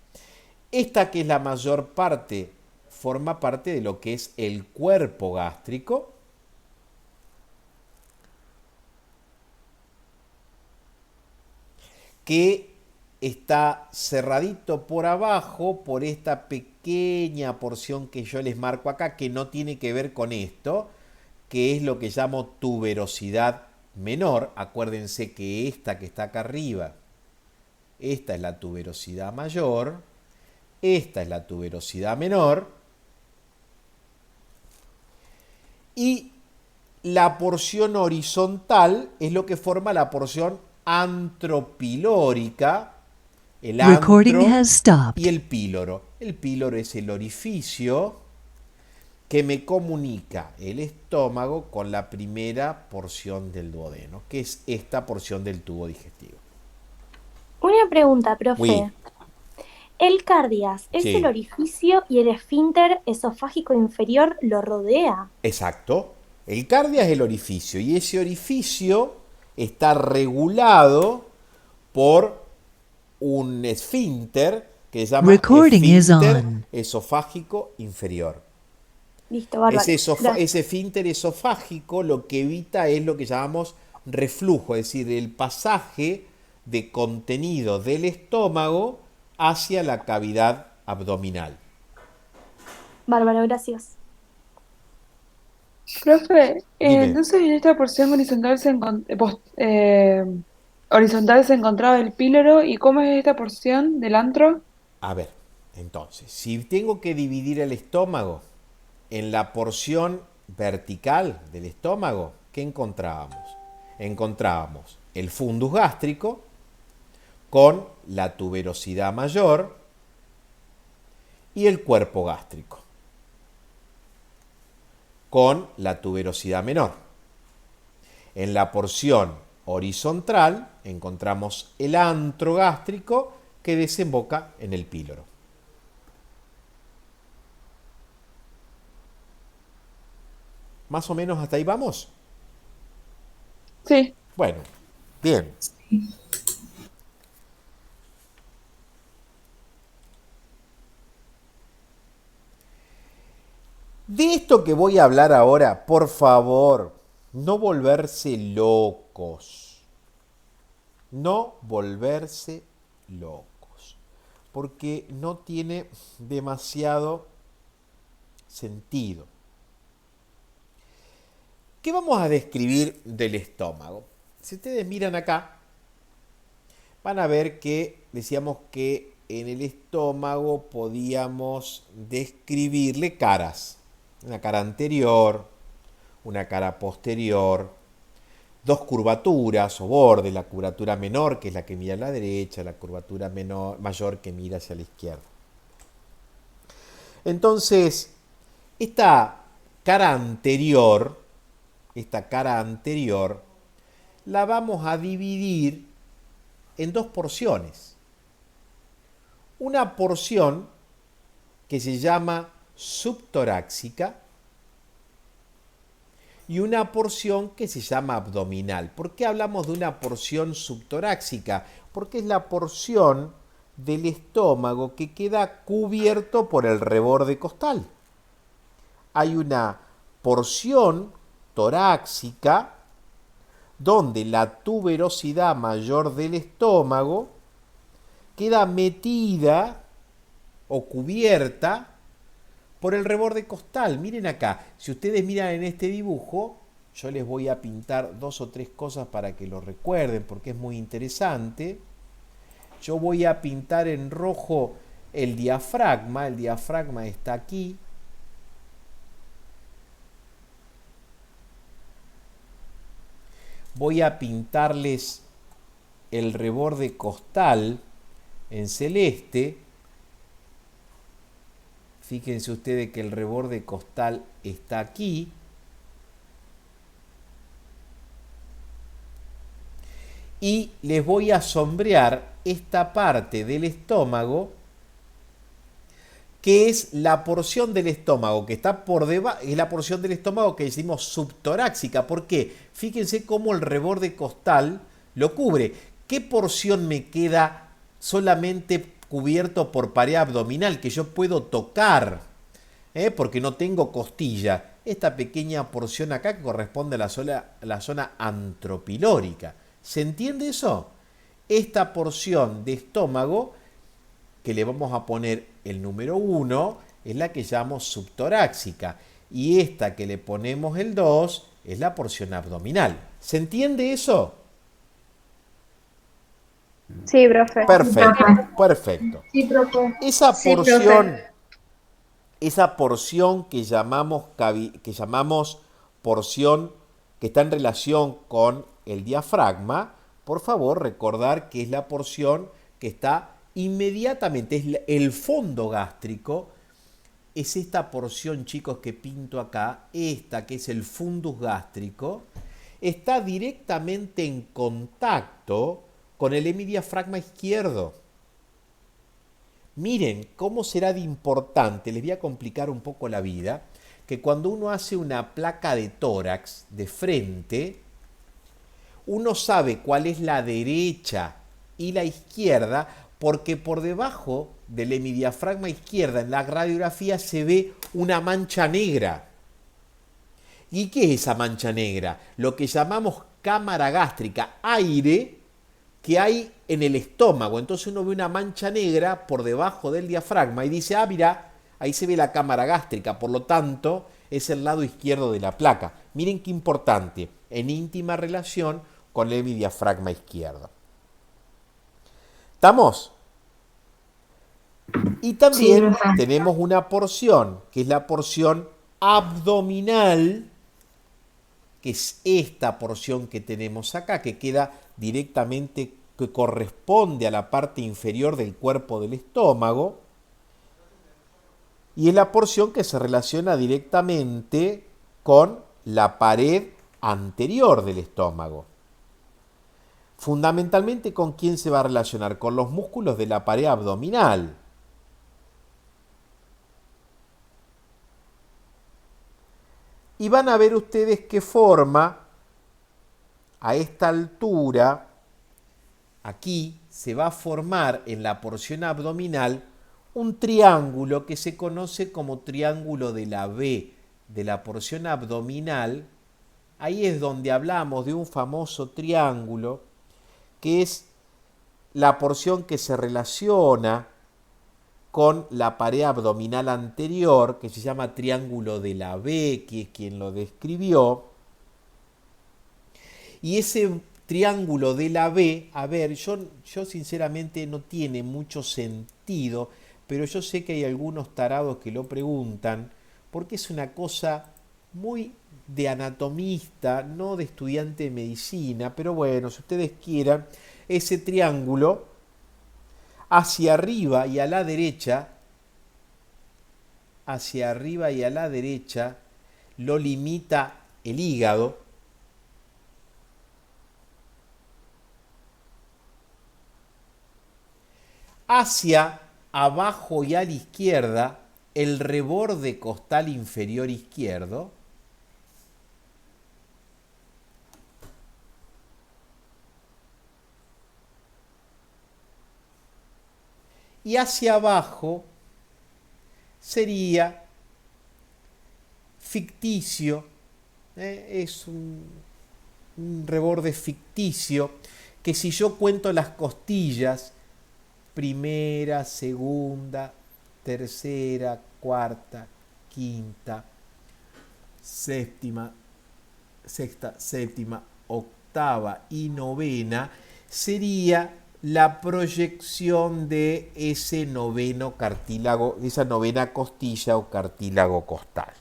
Esta, que es la mayor parte, forma parte de lo que es el cuerpo gástrico, que está cerradito por abajo por esta pequeña porción que yo les marco acá, que no tiene que ver con esto, que es lo que llamo tuberosidad menor. Acuérdense que esta que está acá arriba, esta es la tuberosidad mayor, esta es la tuberosidad menor, y la porción horizontal es lo que forma la porción antropilórica, el antro y el píloro. El píloro es el orificio que me comunica el estómago con la primera porción del duodeno, que es esta porción del tubo digestivo. Una pregunta, profe. Oui. ¿El cardias es Sí. el orificio y el esfínter esofágico inferior lo rodea? Exacto. El cardia es el orificio y ese orificio está regulado por un esfínter que se llama esfínter esofágico inferior. Listo, bárbaro. Ese esfínter esofágico lo que evita es lo que llamamos reflujo, es decir, el pasaje de contenido del estómago hacia la cavidad abdominal. Bárbaro, gracias. Profe, Dime. entonces en esta porción horizontal horizontal se encontraba el píloro, ¿y cómo es esta porción del antro? A ver, entonces, si tengo que dividir el estómago en la porción vertical del estómago, ¿qué encontrábamos? Encontrábamos el fundus gástrico con la tuberosidad mayor y el cuerpo gástrico con la tuberosidad menor. En la porción horizontal encontramos el antro gástrico que desemboca en el píloro. ¿Más o menos hasta ahí vamos? Sí. Bueno, bien. De esto que voy a hablar ahora, por favor, no volverse locos. No volverse locos. Porque no tiene demasiado sentido. ¿Qué vamos a describir del estómago? Si ustedes miran acá, van a ver que decíamos que en el estómago podíamos describirle caras. Una cara anterior, una cara posterior, dos curvaturas o bordes, la curvatura menor, que es la que mira a la derecha, la curvatura mayor que mira hacia la izquierda. Entonces, esta cara anterior, la vamos a dividir en dos porciones. Una porción que se llama subtorácica y una porción que se llama abdominal. ¿Por qué hablamos de una porción subtorácica? Porque es la porción del estómago que queda cubierto por el reborde costal. Hay una porción torácica donde la tuberosidad mayor del estómago queda metida o cubierta por el reborde costal. Miren acá, si ustedes miran en este dibujo, yo les voy a pintar dos o tres cosas para que lo recuerden porque es muy interesante. Yo voy a pintar en rojo el diafragma está aquí. Voy a pintarles el reborde costal en celeste. Fíjense ustedes que el reborde costal está aquí. y les voy a sombrear esta parte del estómago, que es la porción del estómago que está por debajo, es la porción del estómago que decimos subtorácica. ¿Por qué? Fíjense cómo el reborde costal lo cubre. ¿Qué porción me queda solamente cubierto por pared abdominal que yo puedo tocar? Porque no tengo costilla. Esta pequeña porción acá que corresponde a la zona antropilórica. ¿Se entiende eso? Esta porción de estómago que le vamos a poner el número 1 es la que llamamos subtorácica. Y esta que le ponemos el 2 es la porción abdominal. ¿Se entiende eso? Sí, profe. Perfecto, perfecto. Sí, profe. Esa Sí, porción, profe. esa porción que llamamos porción que está en relación con el diafragma, por favor recordar que es la porción que está inmediatamente, es el fondo gástrico, es esta porción, chicos, que pinto acá, esta que es el fundus gástrico, está directamente en contacto con el hemidiafragma izquierdo. Miren cómo será de importante, les voy a complicar un poco la vida, que cuando uno hace una placa de tórax de frente, uno sabe cuál es la derecha y la izquierda, porque por debajo del hemidiafragma izquierda en la radiografía se ve una mancha negra. ¿Y qué es esa mancha negra? Lo que llamamos cámara gástrica, aire que hay en el estómago. Entonces uno ve una mancha negra por debajo del diafragma y dice, ah, mira, ahí se ve la cámara gástrica, por lo tanto es el lado izquierdo de la placa. Miren qué importante, en íntima relación con el hemidiafragma izquierdo. ¿Estamos? Y también tenemos una porción, que es la porción abdominal, que es esta porción que tenemos acá, que queda directamente, que corresponde a la parte inferior del cuerpo del estómago, y es la porción que se relaciona directamente con la pared anterior del estómago. Fundamentalmente, ¿con quién se va a relacionar? Con los músculos de la pared abdominal. Y van a ver ustedes que forma, a esta altura, aquí se va a formar en la porción abdominal un triángulo que se conoce como triángulo de la B, de la porción abdominal. Ahí es donde hablamos de un famoso triángulo, que es la porción que se relaciona con la pared abdominal anterior, que se llama triángulo de la B, que es quien lo describió. Y ese triángulo de la B, a ver, yo sinceramente no tiene mucho sentido, pero yo sé que hay algunos tarados que lo preguntan, porque es una cosa muy de anatomista, no de estudiante de medicina, pero bueno, si ustedes quieran, ese triángulo hacia arriba y a la derecha, lo limita el hígado. Hacia abajo y a la izquierda, el reborde costal inferior izquierdo. Y hacia abajo sería ficticio, es un reborde ficticio, que si yo cuento las costillas, primera, segunda, tercera, cuarta, quinta, séptima, sexta, séptima, octava y novena, sería la proyección de ese noveno cartílago, de esa novena costilla o cartílago costal.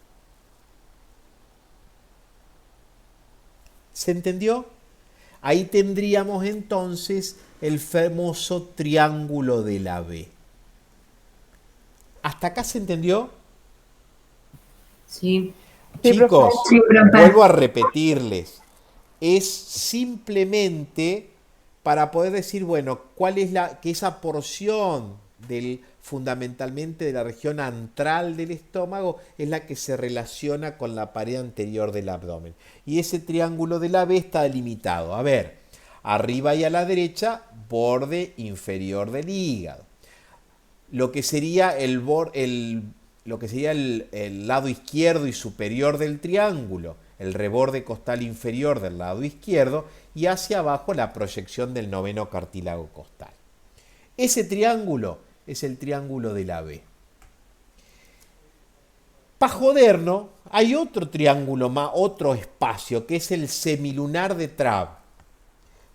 ¿Se entendió? Ahí tendríamos entonces el famoso triángulo de la B. ¿Hasta acá se entendió? Sí. Chicos, Sí, profe. vuelvo a repetirles. Es simplemente para poder decir, bueno, cuál es que esa porción fundamentalmente de la región antral del estómago es la que se relaciona con la pared anterior del abdomen. Y ese triángulo de la B está delimitado. A ver, arriba y a la derecha, borde inferior del hígado. Lo que sería el lado izquierdo y superior del triángulo, el reborde costal inferior del lado izquierdo, y hacia abajo la proyección del noveno cartílago costal. Ese triángulo es el triángulo de la B. Para jodernos, hay otro triángulo más, otro espacio, que es el semilunar de Traub,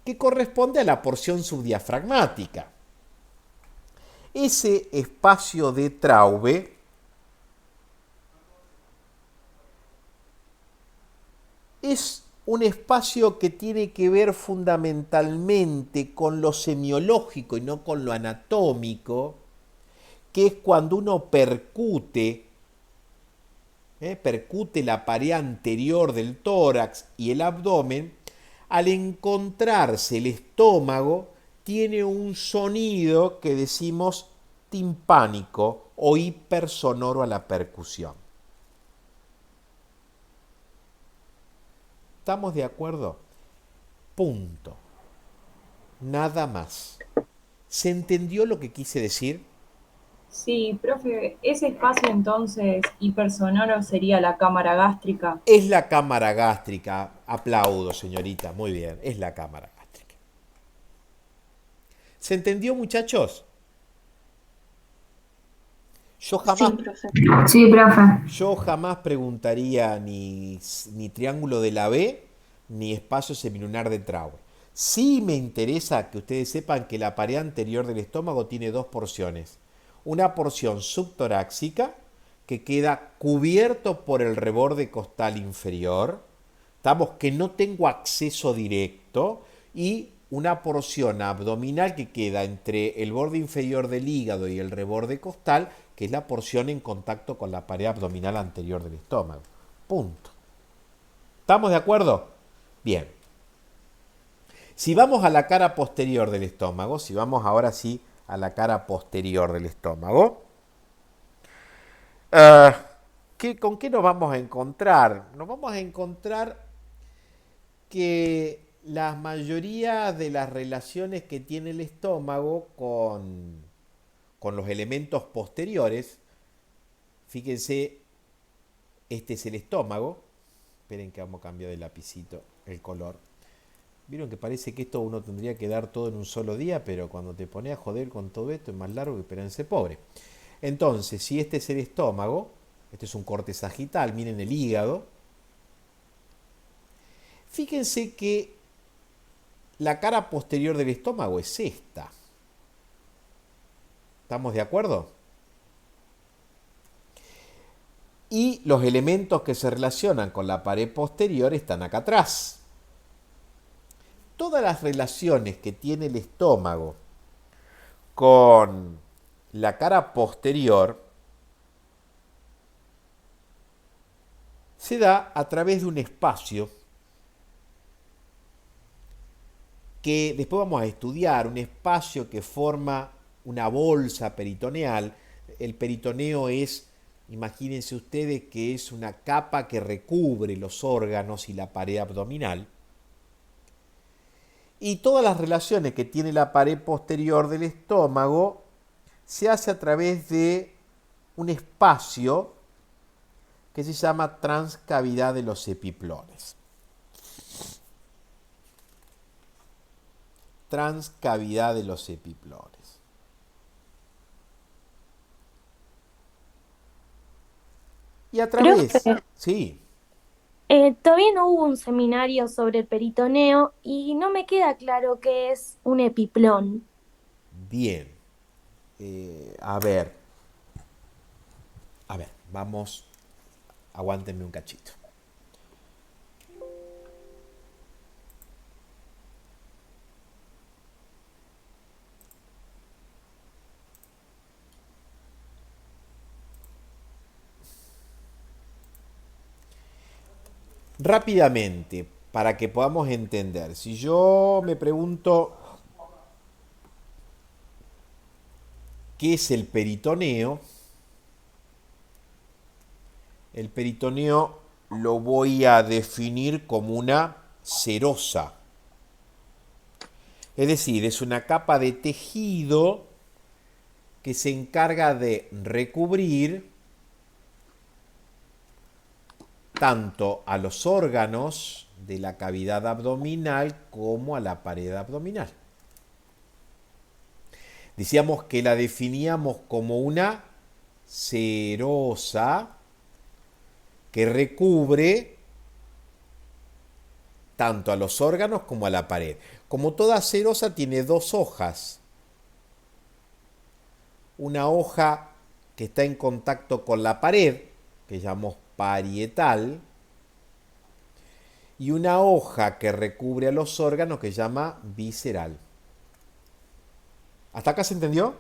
que corresponde a la porción subdiafragmática. Ese espacio de Traube es un espacio que tiene que ver fundamentalmente con lo semiológico y no con lo anatómico, que es cuando uno percute la pared anterior del tórax y el abdomen. Al encontrarse el estómago, tiene un sonido que decimos timpánico o hipersonoro a la percusión. ¿Estamos de acuerdo? Punto. Nada más. ¿Se entendió lo que quise decir? Sí, profe, ese espacio entonces hipersonoro sería la cámara gástrica. Es la cámara gástrica. Aplaudo, señorita. Muy bien, es la cámara gástrica. ¿Se entendió, muchachos? Yo jamás, Sí, profe. Sí, profe. yo jamás preguntaría ni triángulo de la B ni espacio semilunar de Traube. Sí me interesa que ustedes sepan que la pared anterior del estómago tiene dos porciones. Una porción subtorácica que queda cubierto por el reborde costal inferior, estamos que no tengo acceso directo, y una porción abdominal que queda entre el borde inferior del hígado y el reborde costal, que es la porción en contacto con la pared abdominal anterior del estómago. Punto. ¿Estamos de acuerdo? Bien. Si vamos a la cara posterior del estómago, si vamos ahora sí a la cara posterior del estómago, ¿con qué nos vamos a encontrar? Nos vamos a encontrar que la mayoría de las relaciones que tiene el estómago con los elementos posteriores, fíjense, este es el estómago. Esperen que vamos a cambiar de lapicito el color. Vieron que parece que esto uno tendría que dar todo en un solo día, pero cuando te pones a joder con todo esto es más largo que Esperanza Pobre. Entonces, si este es el estómago, este es un corte sagital, miren el hígado. Fíjense que la cara posterior del estómago es esta. ¿Estamos de acuerdo? Y los elementos que se relacionan con la pared posterior están acá atrás. Todas las relaciones que tiene el estómago con la cara posterior se da a través de un espacio que después vamos a estudiar, un espacio que forma una bolsa peritoneal. El peritoneo es, imagínense ustedes que es una capa que recubre los órganos y la pared abdominal. Y todas las relaciones que tiene la pared posterior del estómago se hace a través de un espacio que se llama transcavidad de los epiplones. Transcavidad de los epiplones. Y a través... Profe, Sí. todavía no hubo un seminario sobre el peritoneo y no me queda claro qué es un epiplón. Bien. A ver, vamos, aguántenme un cachito. Rápidamente, para que podamos entender, si yo me pregunto, ¿Qué es el peritoneo? El peritoneo lo voy a definir como una serosa. Es decir, es una capa de tejido que se encarga de recubrir tanto a los órganos de la cavidad abdominal como a la pared abdominal. Decíamos que la definíamos como una serosa que recubre tanto a los órganos como a la pared. Como toda serosa tiene dos hojas. Una hoja que está en contacto con la pared, que llamamos parietal, y una hoja que recubre a los órganos que se llama visceral. ¿Hasta acá se entendió?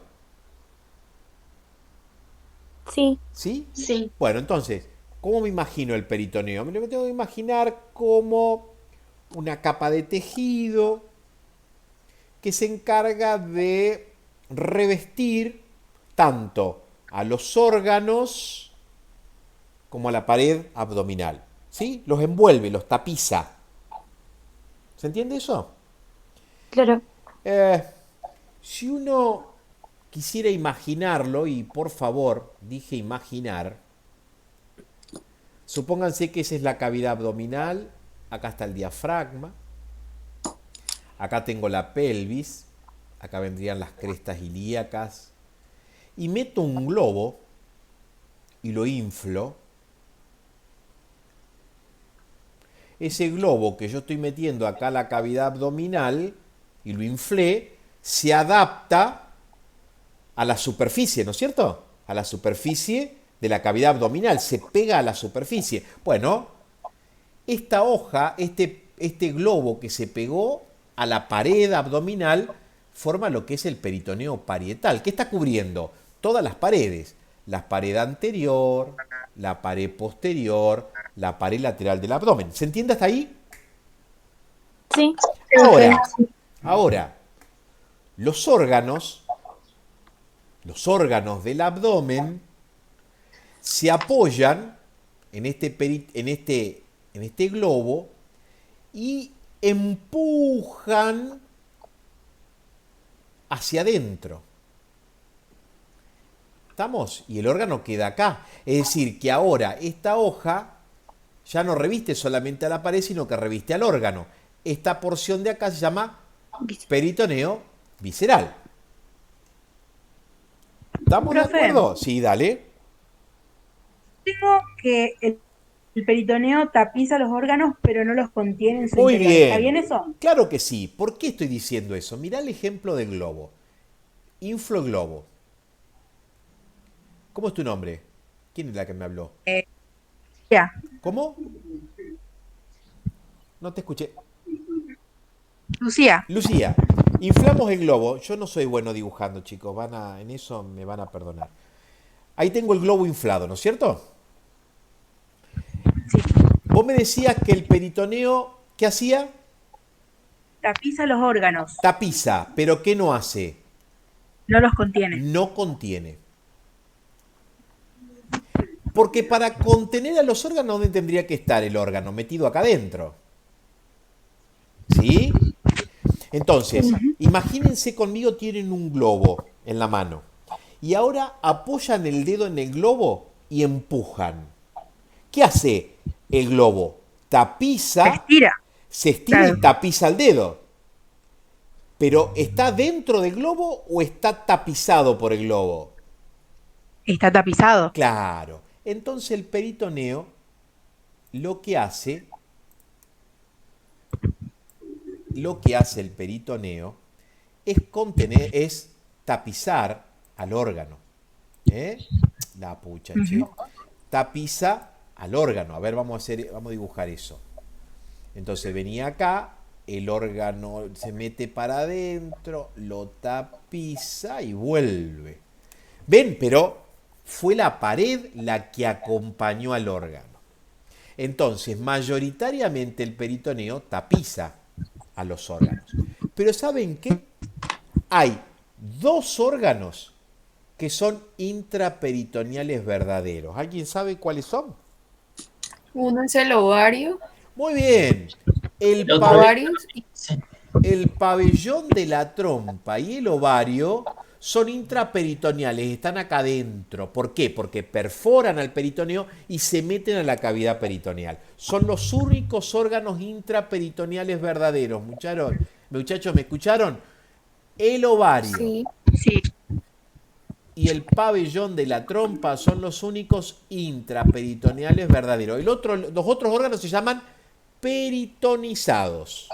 Sí. ¿Sí? Sí. Bueno, entonces, ¿cómo me imagino el peritoneo? Me lo tengo que imaginar como una capa de tejido que se encarga de revestir tanto a los órganos como a la pared abdominal. ¿Sí? Los envuelve, los tapiza. ¿Se entiende eso? Claro. Si uno quisiera imaginarlo, y por favor, dije imaginar, supónganse que esa es la cavidad abdominal, acá está el diafragma, acá tengo la pelvis, acá vendrían las crestas ilíacas, y meto un globo y lo inflo. Ese globo que yo estoy metiendo acá a la cavidad abdominal y lo inflé, se adapta a la superficie, ¿no es cierto? A la superficie de la cavidad abdominal, se pega a la superficie. Bueno, esta hoja, este globo que se pegó a la pared abdominal, forma lo que es el peritoneo parietal. ¿Qué está cubriendo? Todas las paredes. La pared anterior, la pared posterior, la pared lateral del abdomen. ¿Se entiende hasta ahí? Sí. Ahora, los órganos del abdomen se apoyan en este globo y empujan hacia adentro. ¿Estamos? Y el órgano queda acá. Es decir, que ahora esta hoja ya no reviste solamente a la pared, sino que reviste al órgano. Esta porción de acá se llama peritoneo visceral. ¿Estamos de Profe. acuerdo? Sí, dale. Tengo que el peritoneo tapiza los órganos, pero no los contiene en su Muy interior. bien. ¿Está bien eso? Claro que sí. ¿Por qué estoy diciendo eso? Mirá el ejemplo del globo. Inflo el globo. ¿Cómo es tu nombre? ¿Quién es la que me habló? Ya. ¿Cómo? No te escuché. Lucía. Lucía, inflamos el globo. Yo no soy bueno dibujando, chicos. En eso me van a perdonar. Ahí tengo el globo inflado, ¿no es cierto? Sí. Vos me decías que el peritoneo, ¿qué hacía? Tapiza los órganos. Tapiza, pero ¿qué no hace? No los contiene. No contiene. Porque para contener a los órganos, ¿dónde tendría que estar el órgano? Metido acá adentro. ¿Sí? Entonces, imagínense conmigo, tienen un globo en la mano. Y ahora apoyan el dedo en el globo y empujan. ¿Qué hace el globo? Tapiza. Se estira Claro. y tapiza el dedo. Pero ¿está dentro del globo o está tapizado por el globo? Está tapizado. Claro. Entonces el peritoneo lo que hace el peritoneo es tapizar al órgano. La pucha, che. Tapiza al órgano. A ver, vamos a dibujar eso. Entonces venía acá, el órgano se mete para adentro, lo tapiza y vuelve. ¿Ven? Pero fue la pared la que acompañó al órgano. Entonces, mayoritariamente el peritoneo tapiza a los órganos. Pero ¿saben qué? Hay dos órganos que son intraperitoneales verdaderos. ¿Alguien sabe cuáles son? Uno es el ovario, Muy bien. El, los pabellón ovarios y el pabellón de la trompa y el ovario son intraperitoneales, están acá adentro. ¿Por qué? Porque perforan al peritoneo y se meten a la cavidad peritoneal. Son los únicos órganos intraperitoneales verdaderos. Muchachos, ¿me escucharon? El ovario sí. y el pabellón de la trompa son los únicos intraperitoneales verdaderos. Los otros órganos se llaman peritonizados.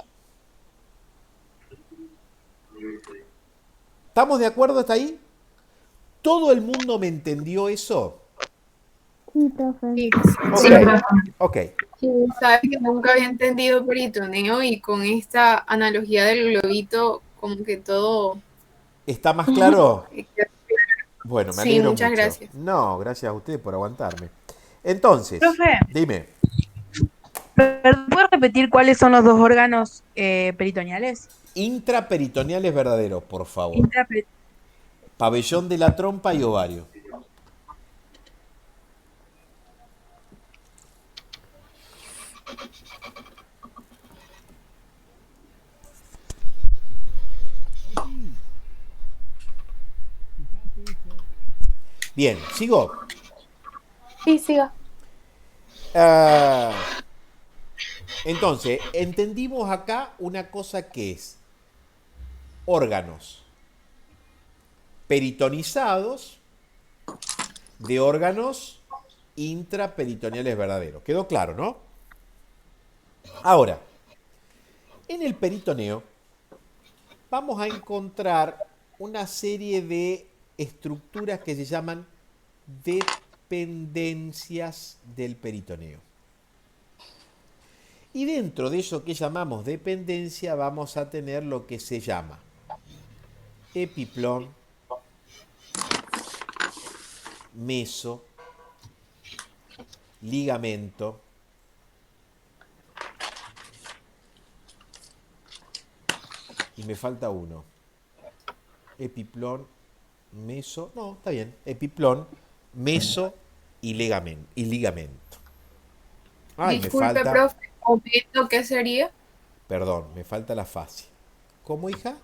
¿Estamos de acuerdo hasta ahí? ¿Todo el mundo me entendió eso? Sí, profe. Sí, Ok. sí, sabes que nunca había entendido peritoneo y con esta analogía del globito, como que todo. ¿Está más claro? Bueno, me Sí, alegro muchas mucho. gracias. No, gracias a usted por aguantarme. Entonces, Profe, dime. ¿puedes repetir cuáles son los dos órganos peritoneales? Intraperitoneales verdaderos, por favor. Intraperi- Pabellón de la trompa y ovario. Bien, sigo. Sí, siga. Entonces, entendimos acá una cosa que es órganos peritonizados de órganos intraperitoneales verdaderos. ¿Quedó claro, no? Ahora, en el peritoneo vamos a encontrar una serie de estructuras que se llaman dependencias del peritoneo. Y dentro de eso que llamamos dependencia vamos a tener lo que se llama epiplón, meso, ligamento, y me falta uno. Epiplón, meso, no, está bien, epiplón, meso y ligamento. Ay, Disculpe, me falta, profe, ¿aumento qué sería? perdón, me falta la fascia. ¿Cómo, hija?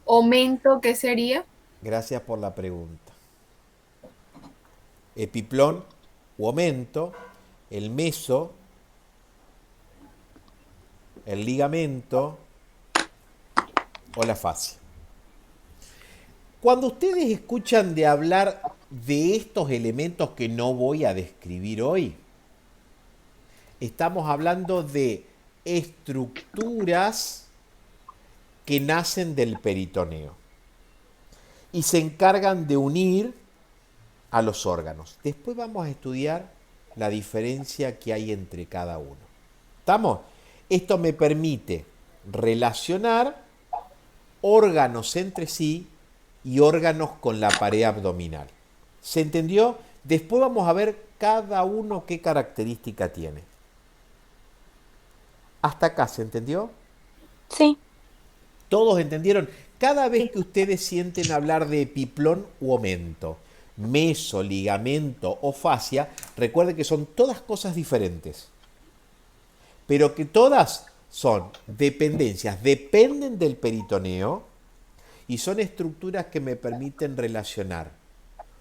¿Aumento qué sería? Gracias por la pregunta. Epiplón u aumento, el meso, el ligamento o la fascia. Cuando ustedes escuchan de hablar de estos elementos que no voy a describir hoy, estamos hablando de estructuras que nacen del peritoneo y se encargan de unir a los órganos. Después vamos a estudiar la diferencia que hay entre cada uno. ¿Estamos? Esto me permite relacionar órganos entre sí y órganos con la pared abdominal. ¿Se entendió? Después vamos a ver cada uno qué característica tiene. ¿Hasta acá se entendió? Sí. ¿Todos entendieron? Cada vez que ustedes sienten hablar de epiplón u aumento, meso, ligamento o fascia, recuerden que son todas cosas diferentes, pero que todas son dependencias, dependen del peritoneo y son estructuras que me permiten relacionar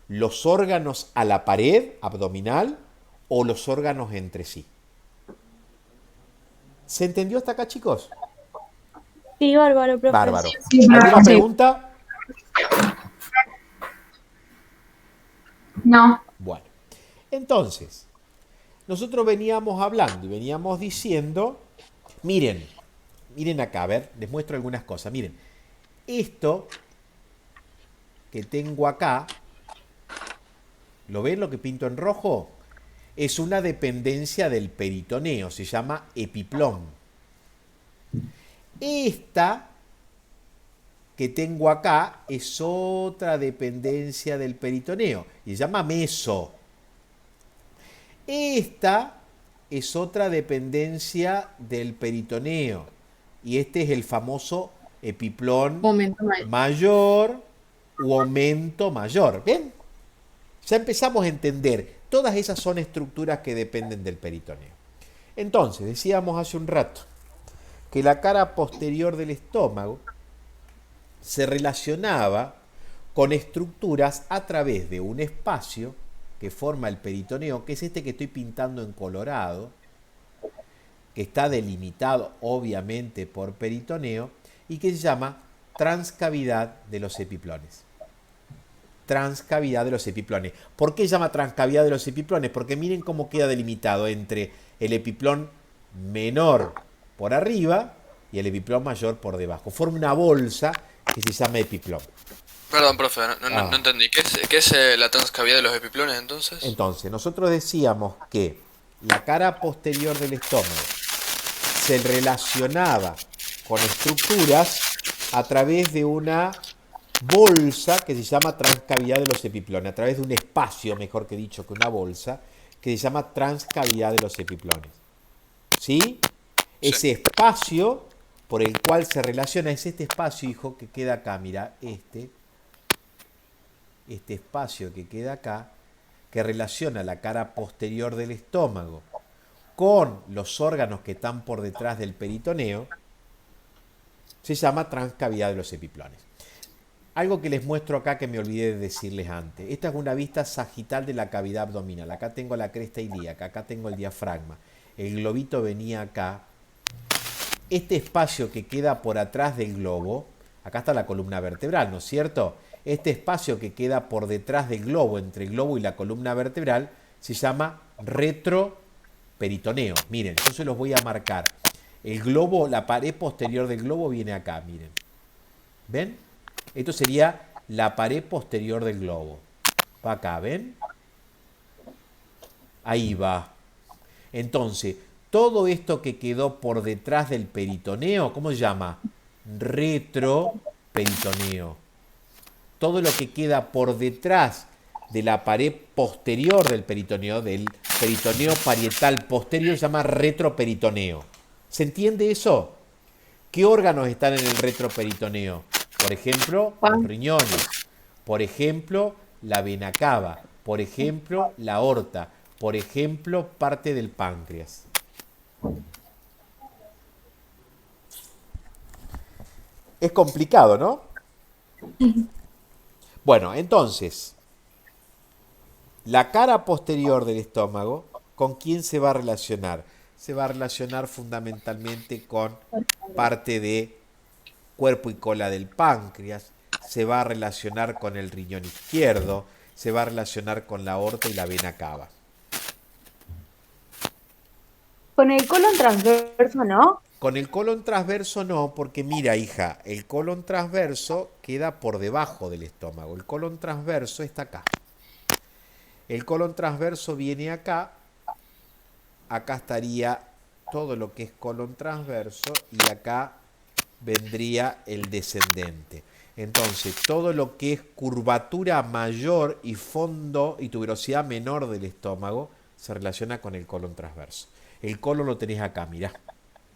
los órganos a la pared abdominal o los órganos entre sí. ¿Se entendió hasta acá, chicos? Sí, bárbaro, profe. Bárbaro. Sí, ¿Alguna sí. pregunta? No. Bueno, entonces, nosotros veníamos hablando y veníamos diciendo, miren acá, a ver, les muestro algunas cosas. Miren, esto que tengo acá, ¿lo ven lo que pinto en rojo? Es una dependencia del peritoneo, se llama epiplón. Esta que tengo acá es otra dependencia del peritoneo y se llama meso. Esta es otra dependencia del peritoneo y este es el famoso epiplón Momento mayor. mayor u aumento mayor. ¿Bien? Ya empezamos a entender. Todas esas son estructuras que dependen del peritoneo. Entonces, decíamos hace un rato que la cara posterior del estómago se relacionaba con estructuras a través de un espacio que forma el peritoneo, que es este que estoy pintando en colorado, que está delimitado obviamente por peritoneo y que se llama transcavidad de los epiplones. Transcavidad de los epiplones. ¿Por qué se llama transcavidad de los epiplones? Porque miren cómo queda delimitado entre el epiplón menor por arriba y el epiplón mayor por debajo. Forma una bolsa que se llama epiplón. Perdón, profe, no entendí. ¿Qué es la transcavidad de los epiplones entonces? Entonces, nosotros decíamos que la cara posterior del estómago se relacionaba con estructuras a través de una bolsa que se llama transcavidad de los epiplones, a través de un espacio, mejor que dicho, que una bolsa, que se llama transcavidad de los epiplones. ¿Sí? Ese espacio por el cual se relaciona es este espacio, hijo, que queda acá, mira, este espacio que queda acá, que relaciona la cara posterior del estómago con los órganos que están por detrás del peritoneo, se llama transcavidad de los epiplones. Algo que les muestro acá que me olvidé de decirles antes. Esta es una vista sagital de la cavidad abdominal. Acá tengo la cresta ilíaca, acá tengo el diafragma. El globito venía acá. Este espacio que queda por atrás del globo, acá está la columna vertebral, ¿no es cierto? Este espacio que queda por detrás del globo, entre el globo y la columna vertebral, se llama retroperitoneo. Miren, yo se los voy a marcar. El globo, la pared posterior del globo viene acá, miren. ¿Ven? Esto sería la pared posterior del globo. Va acá, ¿ven? Ahí va. Entonces, todo esto que quedó por detrás del peritoneo, ¿cómo se llama? Retroperitoneo. Todo lo que queda por detrás de la pared posterior del peritoneo parietal posterior, se llama retroperitoneo. ¿Se entiende eso? ¿Qué órganos están en el retroperitoneo? Por ejemplo, los riñones. Por ejemplo, la vena cava. Por ejemplo, la aorta. Por ejemplo, parte del páncreas. Es complicado, ¿no? Bueno, entonces, la cara posterior del estómago, ¿con quién se va a relacionar? Se va a relacionar fundamentalmente con parte de cuerpo y cola del páncreas, se va a relacionar con el riñón izquierdo, se va a relacionar con la aorta y la vena cava. Con el colon transverso, ¿no? Con el colon transverso no, porque mira, hija, el colon transverso queda por debajo del estómago. El colon transverso está acá. El colon transverso viene acá. Acá estaría todo lo que es colon transverso y acá vendría el descendente. Entonces, todo lo que es curvatura mayor y fondo y tuberosidad menor del estómago se relaciona con el colon transverso. El colon lo tenés acá, mirá.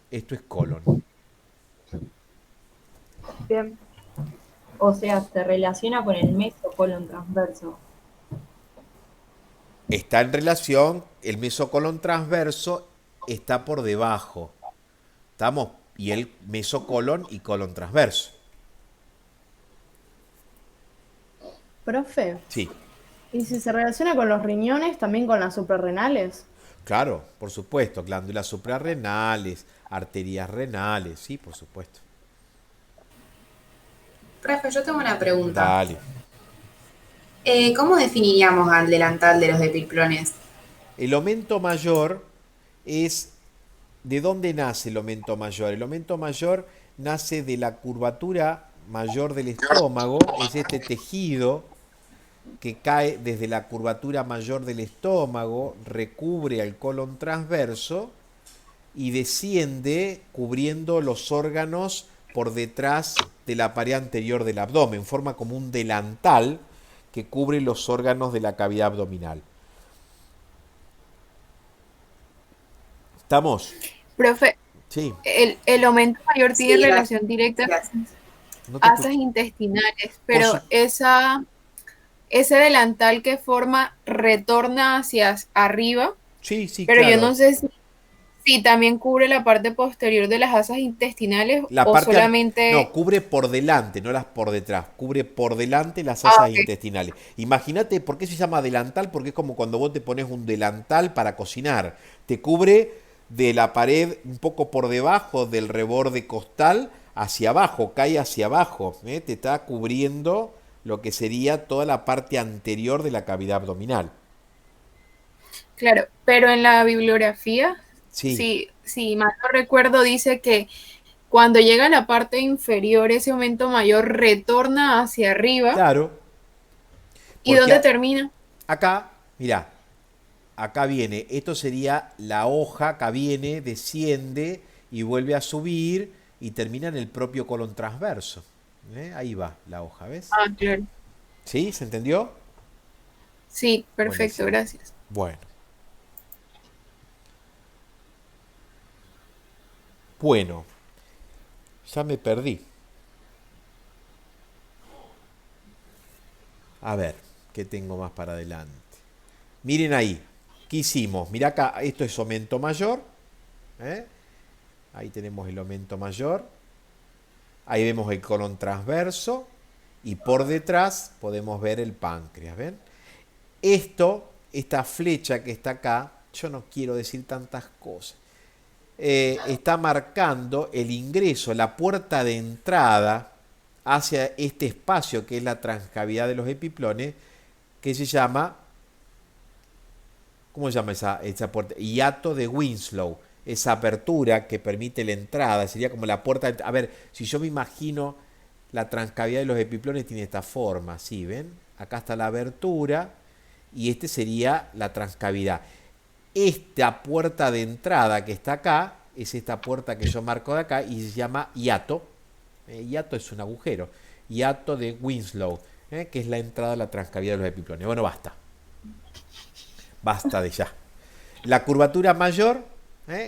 Esto es colon. Bien. O sea, se relaciona con el mesocolon transverso. Está en relación, el mesocolon transverso está por debajo. ¿Estamos? Y el mesocolon y colon transverso. Profe, Sí, ¿y si se relaciona con los riñones, también con las suprarrenales? claro, por supuesto. Glándulas suprarrenales, arterias renales, sí, por supuesto. Profe, yo tengo una pregunta. Dale. ¿Cómo definiríamos al delantal de los epiplones? El aumento mayor es... ¿De dónde nace el aumento mayor? El aumento mayor nace de la curvatura mayor del estómago, es este tejido que cae desde la curvatura mayor del estómago, recubre al colon transverso y desciende cubriendo los órganos por detrás de la pared anterior del abdomen, forma como un delantal que cubre los órganos de la cavidad abdominal. ¿Estamos? Profe, Sí. el aumento mayor tiene Sí, relación directa. No te asas escucho. intestinales, O pero su- ese delantal que forma retorna hacia arriba, Sí, sí, pero yo no claro. sé si también cubre la parte posterior de las asas intestinales La o parte solamente... no, cubre por delante, no las por detrás. Cubre por delante las Ah, asas ok. intestinales. Imagínate, ¿por qué se llama delantal? Porque es como cuando vos te pones un delantal para cocinar. Te cubre de la pared un poco por debajo del reborde costal hacia abajo, cae hacia abajo. ¿Eh? Te está cubriendo lo que sería toda la parte anterior de la cavidad abdominal. Claro, pero en la bibliografía, Sí, si mal no recuerdo, dice que cuando llega a la parte inferior, ese aumento mayor retorna hacia arriba. claro. ¿Y Porque dónde termina? acá, mirá, acá viene, esto sería la hoja, acá viene, desciende y vuelve a subir y termina en el propio colon transverso. Ahí va la hoja, ¿ves? Ah, claro. ¿Sí? ¿Se entendió? Sí, perfecto, Buenísimo. gracias. Bueno. Bueno, ya me perdí. A ver, ¿qué tengo más para adelante? Miren ahí, ¿qué hicimos? Mirá acá, esto es aumento mayor. ¿eh? Ahí tenemos el aumento mayor. Ahí vemos el colon transverso. Y por detrás podemos ver el páncreas. ¿Ven? Esta flecha que está acá, yo no quiero decir tantas cosas. Está marcando el ingreso, la puerta de entrada hacia este espacio que es la transcavidad de los epiplones, que se llama, ¿cómo se llama esa puerta? Hiato de Winslow. Esa apertura que permite la entrada, sería como la puerta. A ver, si yo me imagino la transcavidad de los epiplones tiene esta forma, ¿sí? ¿Ven? Acá está la abertura y este sería la transcavidad. Esta puerta de entrada que está acá es esta puerta que yo marco de acá y se llama hiato. Hiato es un agujero. Hiato de Winslow, que es la entrada a la transcavidad de los epiplones. Bueno, basta. Basta de ya. La curvatura mayor,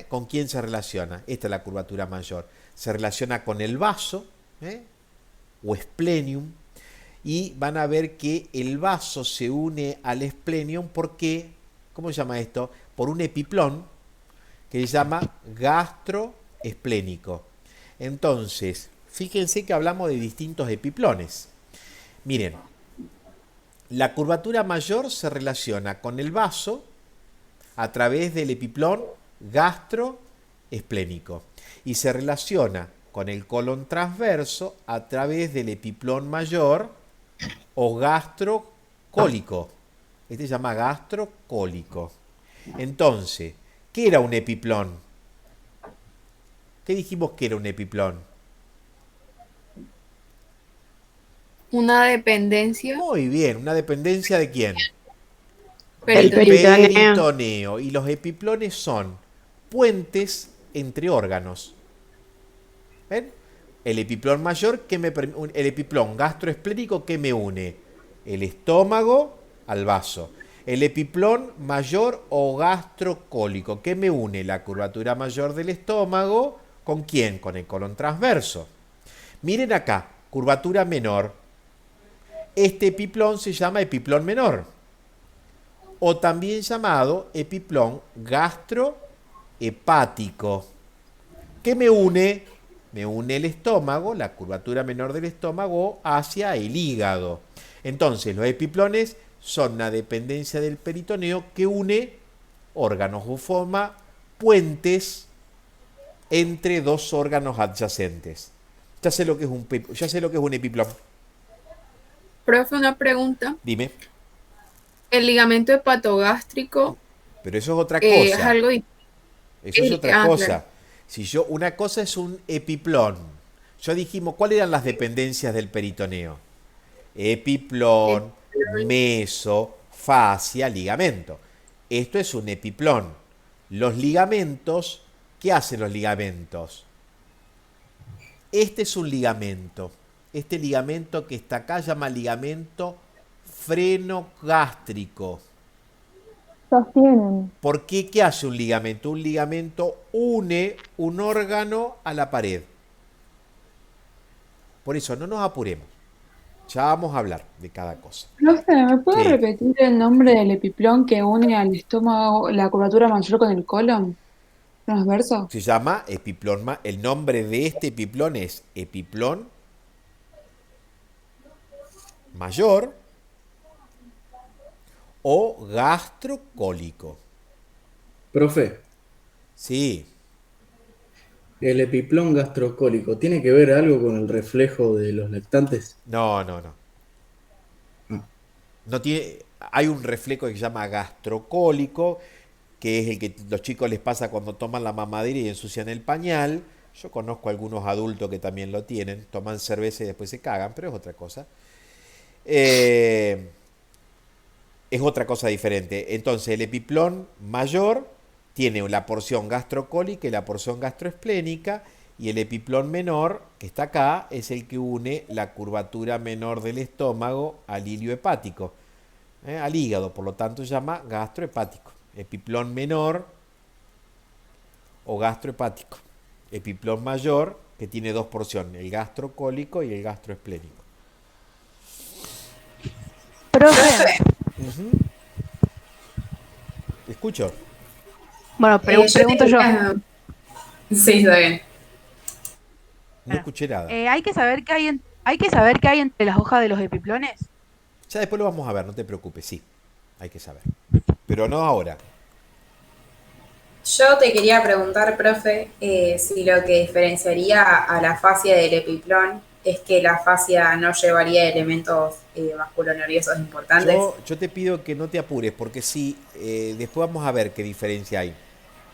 ¿con quién se relaciona? Esta es la curvatura mayor. Se relaciona con el vaso, o splenium, y van a ver que el vaso se une al splenium porque, ¿cómo se llama esto? Por un epiplón que se llama gastroesplénico. Entonces, fíjense que hablamos de distintos epiplones. Miren, la curvatura mayor se relaciona con el vaso a través del epiplón gastroesplénico y se relaciona con el colon transverso a través del epiplón mayor o gastrocólico. Este se llama gastrocólico. Entonces, ¿qué era un epiplón? ¿Qué dijimos que era un epiplón? Una dependencia. Muy bien, ¿una dependencia de quién? Del Peritoneo. Y los epiplones son puentes entre órganos. ¿Ven? El epiplón mayor, el epiplón gastroesplénico, ¿qué me une? El estómago al vaso. El epiplón mayor o gastrocólico, ¿qué me une? La curvatura mayor del estómago, ¿con quién? Con el colon transverso. Miren acá, curvatura menor. Este epiplón se llama epiplón menor, o también llamado epiplón gastrohepático. ¿Qué me une? Me une el estómago, la curvatura menor del estómago, hacia el hígado. Entonces, los epiplones son una dependencia del peritoneo que une órganos o forma puentes entre dos órganos adyacentes. Ya sé lo que es un epiplón. Profe, una pregunta. Dime. El ligamento hepatogástrico Pero eso es otra es cosa. algo... Eso es otra cosa. Claro. Si yo, una cosa es un epiplón. Ya dijimos, ¿cuáles eran las dependencias del peritoneo? Epiplón, meso, fascia, ligamento. Esto es un epiplón. Los ligamentos, ¿qué hacen los ligamentos? Este es un ligamento. Este ligamento que está acá se llama ligamento frenogástrico. Sostienen. ¿Por qué? ¿Qué hace un ligamento? Un ligamento une un órgano a la pared. Por eso no nos apuremos. Ya vamos a hablar de cada cosa. Profe, ¿me puede ¿Qué? repetir el nombre del epiplón que une al estómago, la curvatura mayor con el colon? ¿Transverso? Se llama epiplón. El nombre de este epiplón es epiplón mayor o gastrocólico. Profe, Sí, el epiplón gastrocólico, ¿tiene que ver algo con el reflejo de los lactantes? no. No tiene, hay un reflejo que se llama gastrocólico, que es el que los chicos les pasa cuando toman la mamadera y ensucian el pañal. Yo conozco algunos adultos que también lo tienen, toman cerveza y después se cagan, pero es otra cosa. Es otra cosa diferente. Entonces, el epiplón mayor tiene la porción gastrocólica y la porción gastroesplénica, y el epiplón menor, que está acá, es el que une la curvatura menor del estómago al hilio hepático, al hígado, por lo tanto se llama gastrohepático. Epiplón menor o gastrohepático. Epiplón mayor, que tiene dos porciones, el gastrocólico y el gastroesplénico. Profe, Ujú. ¿Te escucho? bueno, pregunto yo. Sí, está bien. No escuché nada. Hay que saber qué hay entre las hojas de los epiplones. Ya después lo vamos a ver, no te preocupes, sí, hay que saber. Pero no ahora. Yo te quería preguntar, profe, si lo que diferenciaría a la fascia del epiplón es que la fascia no llevaría elementos vasculonerviosos importantes. Yo te pido que no te apures, porque sí, después vamos a ver qué diferencia hay.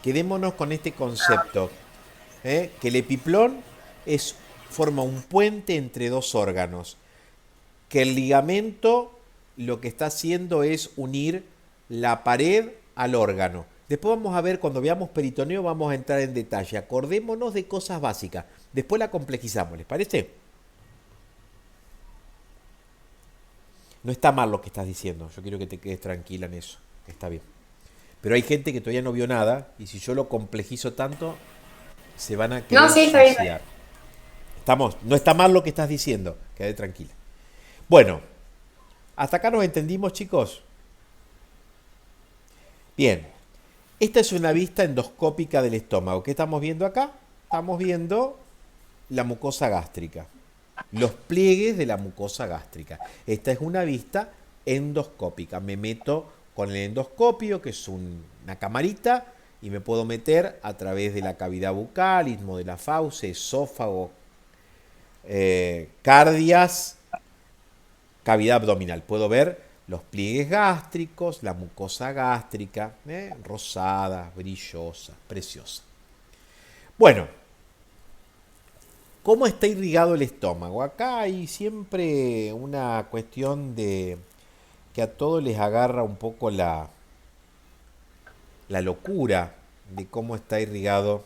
Quedémonos con este concepto, que el epiplón forma un puente entre dos órganos, que el ligamento lo que está haciendo es unir la pared al órgano. Después vamos a ver, cuando veamos peritoneo, vamos a entrar en detalle. Acordémonos de cosas básicas. Después la complejizamos, ¿les parece? No está mal lo que estás diciendo. Yo quiero que te quedes tranquila en eso. Está bien. Pero hay gente que todavía no vio nada, y si yo lo complejizo tanto, se van a querer No, sí, está bien. suicidar. No está mal lo que estás diciendo. Quédate tranquila. Bueno, hasta acá nos entendimos, chicos. Bien, esta es una vista endoscópica del estómago. ¿Qué estamos viendo acá? Estamos viendo la mucosa gástrica, los pliegues de la mucosa gástrica. Esta es una vista endoscópica. Me meto con el endoscopio, que es una camarita, y me puedo meter a través de la cavidad bucal, istmo de la fauce, esófago, cardias, cavidad abdominal. Puedo ver los pliegues gástricos, la mucosa gástrica, rosada, brillosa, preciosa. Bueno, ¿cómo está irrigado el estómago? Acá hay siempre una cuestión de que a todos les agarra un poco la locura de cómo está irrigado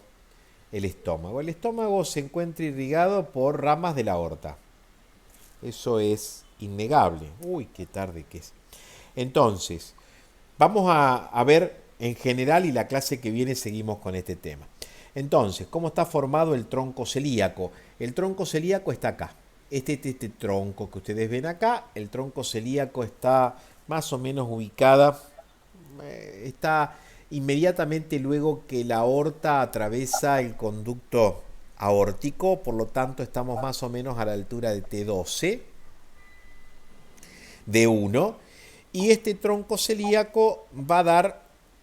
el estómago. El estómago se encuentra irrigado por ramas de la aorta. Eso es innegable. Uy, qué tarde que es. Entonces, vamos a ver en general, y la clase que viene seguimos con este tema. Entonces, ¿cómo está formado el tronco celíaco? El tronco celíaco está acá. Este tronco que ustedes ven acá, el tronco celíaco está más o menos ubicada, está inmediatamente luego que la aorta atraviesa el conducto aórtico, por lo tanto estamos más o menos a la altura de T12, D1, y este tronco celíaco va a dar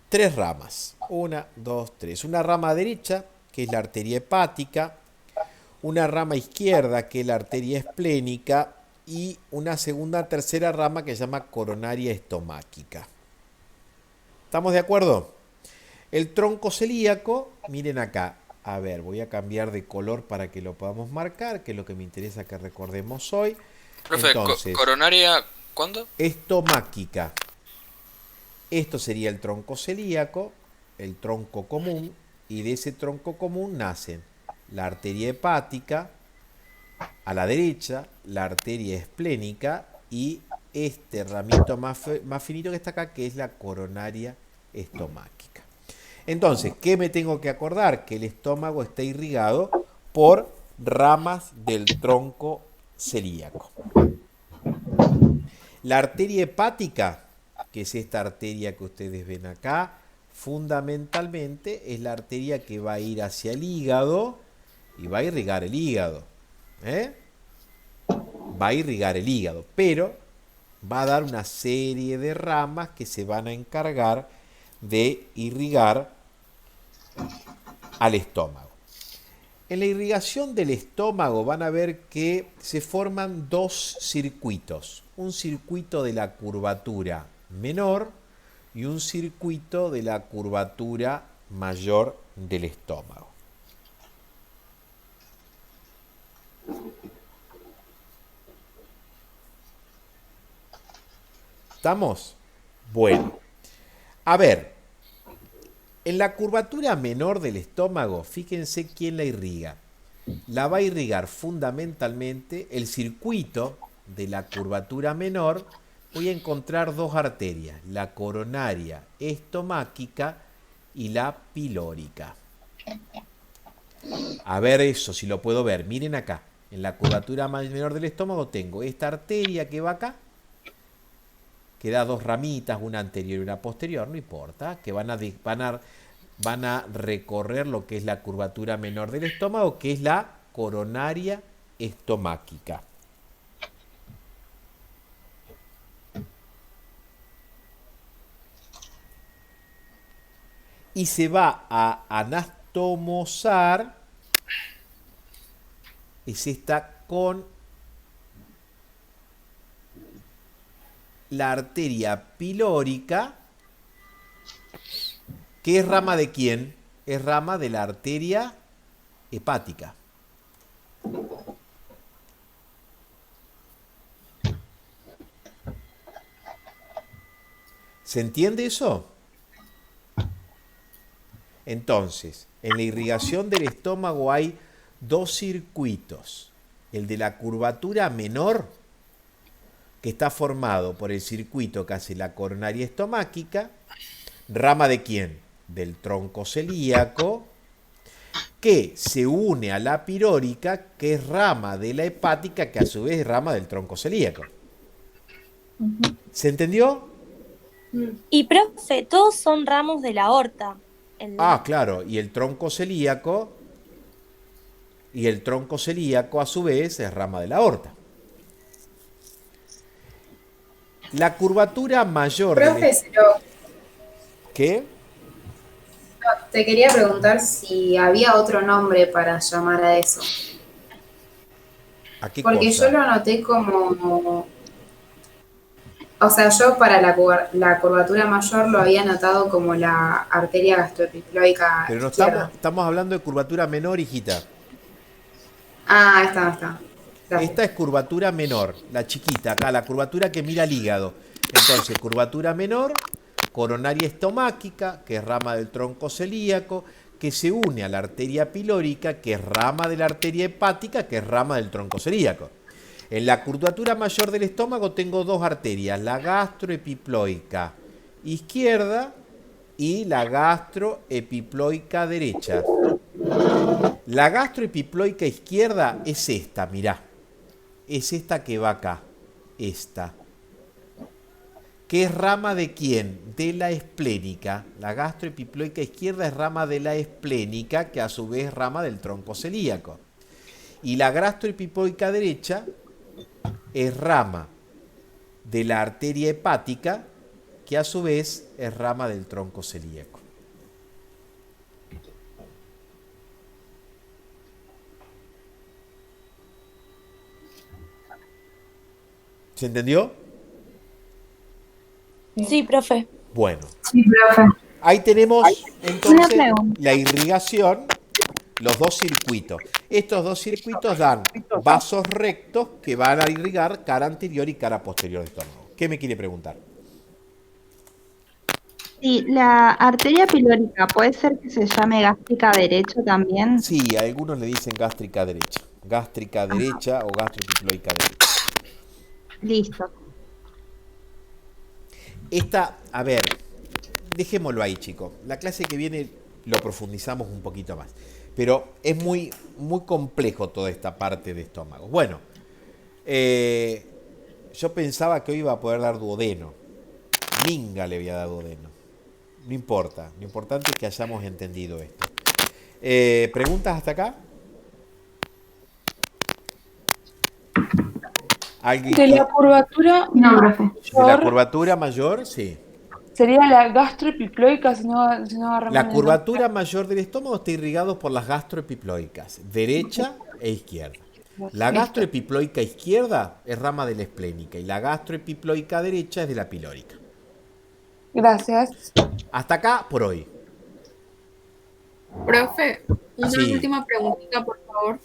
tres ramas, 1, 2, 3, una rama derecha que es la arteria hepática, una rama izquierda que es la arteria esplénica y una tercera rama que se llama coronaria estomáquica. ¿Estamos de acuerdo? El tronco celíaco, miren acá, a ver, voy a cambiar de color para que lo podamos marcar, que es lo que me interesa que recordemos hoy. Profe, Entonces, coronaria, ¿cuándo? estomáquica. Esto sería el tronco celíaco, el tronco común, y de ese tronco común nacen la arteria hepática a la derecha, la arteria esplénica y este ramito más finito que está acá, que es la coronaria estomáquica. Entonces, ¿qué me tengo que acordar? Que el estómago está irrigado por ramas del tronco celíaco. La arteria hepática, que es esta arteria que ustedes ven acá, fundamentalmente es la arteria que va a ir hacia el hígado y va a irrigar el hígado. Va a irrigar el hígado, pero va a dar una serie de ramas que se van a encargar de irrigar al estómago. En la irrigación del estómago van a ver que se forman dos circuitos. Un circuito de la curvatura menor y un circuito de la curvatura mayor del estómago. ¿Estamos? Bueno. A ver, en la curvatura menor del estómago, fíjense quién la irriga. La va a irrigar fundamentalmente el circuito de la curvatura menor. Voy a encontrar dos arterias, la coronaria estomáquica y la pilórica. A ver eso, si lo puedo ver. Miren acá, en la curvatura menor del estómago tengo esta arteria que va acá, que da dos ramitas, una anterior y una posterior, no importa, que van a recorrer lo que es la curvatura menor del estómago, que es la coronaria estomáquica. Y se va a anastomosar, es esta con la arteria pilórica, que es rama de quién? Es rama de la arteria hepática. ¿Se entiende eso? Entonces, en la irrigación del estómago hay dos circuitos. El de la curvatura menor, que está formado por el circuito que hace la coronaria estomáquica, rama de quién? Del tronco celíaco, que se une a la pilórica, que es rama de la hepática, que a su vez es rama del tronco celíaco. ¿Se entendió? Y profe, todos son ramos de la aorta. Ah, claro, y el tronco celíaco a su vez es rama de la aorta. La curvatura mayor Profe, ¿Qué? te quería preguntar si había otro nombre para llamar a eso. ¿A qué Porque cosa? yo lo anoté como... O sea, yo para la curvatura mayor lo había anotado como la arteria gastroepiploica Pero no izquierda. estamos hablando de curvatura menor, hijita. Ah, está. Gracias. Esta es curvatura menor, la chiquita, acá, la curvatura que mira al hígado. Entonces, curvatura menor, coronaria estomáquica, que es rama del tronco celíaco, que se une a la arteria pilórica, que es rama de la arteria hepática, que es rama del tronco celíaco. En la curvatura mayor del estómago tengo dos arterias, la gastroepiploica izquierda y la gastroepiploica derecha. La gastroepiploica izquierda es esta, mirá. Es esta que va acá, esta. ¿Qué es rama de quién? De la esplénica. La gastroepiploica izquierda es rama de la esplénica, que a su vez es rama del tronco celíaco. Y la gastroepiploica derecha es rama de la arteria hepática, que a su vez es rama del tronco celíaco. ¿Se entendió? Sí, profe. Bueno, Sí, profe. ahí tenemos Una entonces pregunta. la irrigación, los dos circuitos. Estos dos circuitos dan vasos rectos que van a irrigar cara anterior y cara posterior del estómago. ¿Qué me quiere preguntar? Sí, la arteria pilórica, ¿puede ser que se llame gástrica derecha también? Sí, a algunos le dicen gástrica derecha o gastroepiploica derecha. Listo. Esta, a ver, dejémoslo ahí, chicos. La clase que viene lo profundizamos un poquito más. Pero es muy complejo toda esta parte de estómago. Bueno, Yo pensaba que hoy iba a poder dar duodeno. Minga le voy a dar duodeno. No importa. Lo importante es que hayamos entendido esto. ¿Preguntas hasta acá? ¿Alguien De la curvatura No, profe. de la mayor curvatura mayor? Sí. sería la gastroepiploica, si no agarramos La el curvatura mayor del estómago está irrigado por las gastroepiploicas, derecha e izquierda. La gastroepiploica izquierda es rama de la esplénica y la gastroepiploica derecha es de la pilórica. Gracias. Hasta acá por hoy. Profe, una Sí. última preguntita, por favor.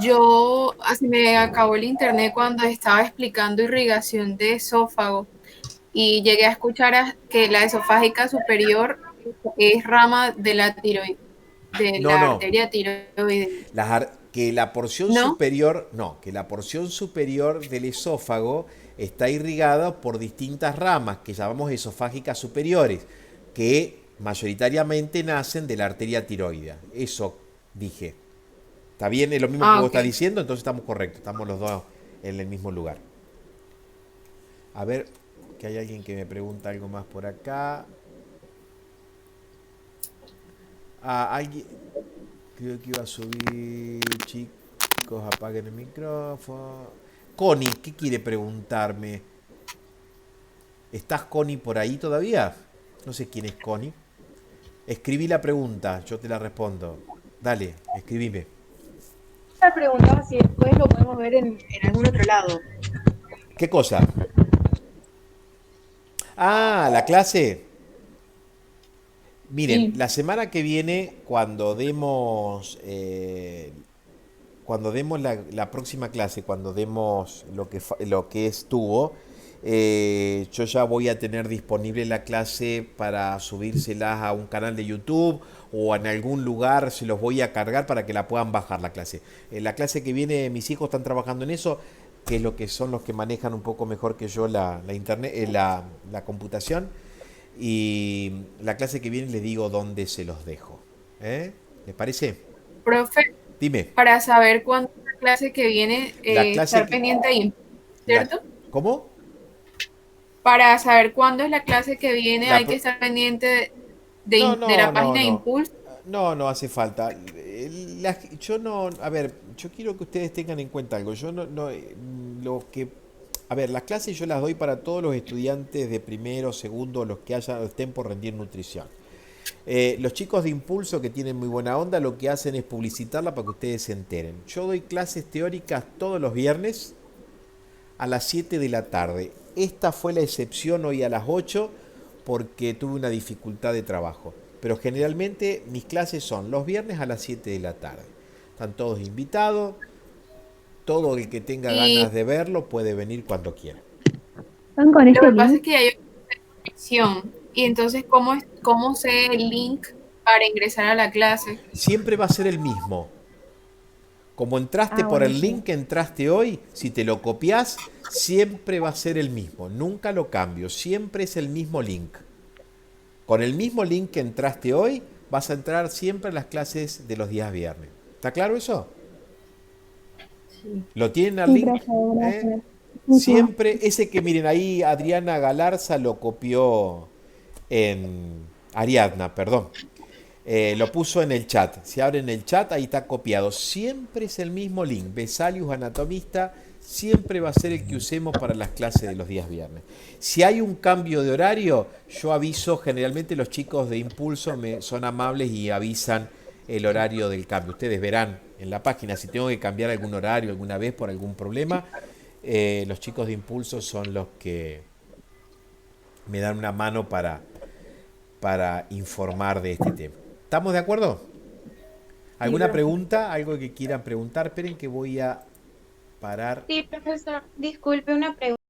Yo, así me acabó el internet cuando estaba explicando irrigación de esófago y llegué a escuchar que la esofágica superior es rama de la tiroides, de No, la no. arteria tiroides. Que la porción ¿No? superior, no, que la porción superior del esófago está irrigada por distintas ramas que llamamos esofágicas superiores, que mayoritariamente nacen de la arteria tiroidea. Eso dije. ¿Está bien? Es lo mismo que vos ok. estás diciendo, entonces estamos correctos, estamos los dos en el mismo lugar. A ver, que hay alguien que me pregunta algo más por acá. Alguien, creo que iba a subir, chicos, apaguen el micrófono. Connie, ¿qué quiere preguntarme? ¿Estás, Connie, por ahí todavía? No sé quién es Connie. Escribí la pregunta, yo te la respondo. Dale, escribime. Me preguntaba si después lo podemos ver en algún otro lado. ¿Qué cosa? Ah, la clase. Miren, Sí. la semana que viene, cuando demos la próxima clase, cuando demos lo que estuvo, yo ya voy a tener disponible la clase para subírselas a un canal de YouTube o en algún lugar se los voy a cargar para que la puedan bajar la clase. La clase que viene, mis hijos están trabajando en eso, que es lo que son los que manejan un poco mejor que yo la internet, la computación. Y la clase que viene les digo dónde se los dejo. ¿Les parece? Profe, Dime. para saber cuándo es la clase que viene, La clase estar que- pendiente ahí, ¿cierto? ¿Cómo? Para saber cuándo es la clase que viene, La hay pro- que estar pendiente de No, la no, página de no. Impulso. No hace falta. Yo no, a ver, yo quiero que ustedes tengan en cuenta algo. Yo lo que, a ver, las clases yo las doy para todos los estudiantes de primero, segundo, los que estén por rendir nutrición. Los chicos de Impulso que tienen muy buena onda lo que hacen es publicitarla para que ustedes se enteren. Yo doy clases teóricas todos los viernes a las 7 de la tarde. Esta fue la excepción hoy a las 8 porque tuve una dificultad de trabajo. Pero generalmente mis clases son los viernes a las 7 de la tarde. Están todos invitados. Todo el que tenga Y- ganas de verlo puede venir cuando quiera. ¿Están con Lo ese que pasa es link? que hay una conexión. Y entonces, ¿cómo sé el link para ingresar a la clase? Siempre va a ser el mismo. Como entraste por el link que entraste hoy, si te lo copias, siempre va a ser el mismo. Nunca lo cambio, siempre es el mismo link. Con el mismo link que entraste hoy, vas a entrar siempre a las clases de los días viernes. ¿Está claro eso? ¿Lo tienen al Sí, link? profe, gracias. Siempre, ese que miren ahí, Adriana Galarza lo copió en Ariadna, perdón. Lo puso en el chat. Si abren el chat, ahí está copiado. Siempre es el mismo link. Vesalius Anatomista siempre va a ser el que usemos para las clases de los días viernes. Si hay un cambio de horario, yo aviso. Generalmente los chicos de Impulso son amables y avisan el horario del cambio. Ustedes verán en la página si tengo que cambiar algún horario alguna vez por algún problema. Los chicos de Impulso son los que me dan una mano para informar de este tema. ¿Estamos de acuerdo? ¿Alguna pregunta? ¿Algo que quieran preguntar? Esperen que voy a parar. Sí, profesor, disculpe una pregunta.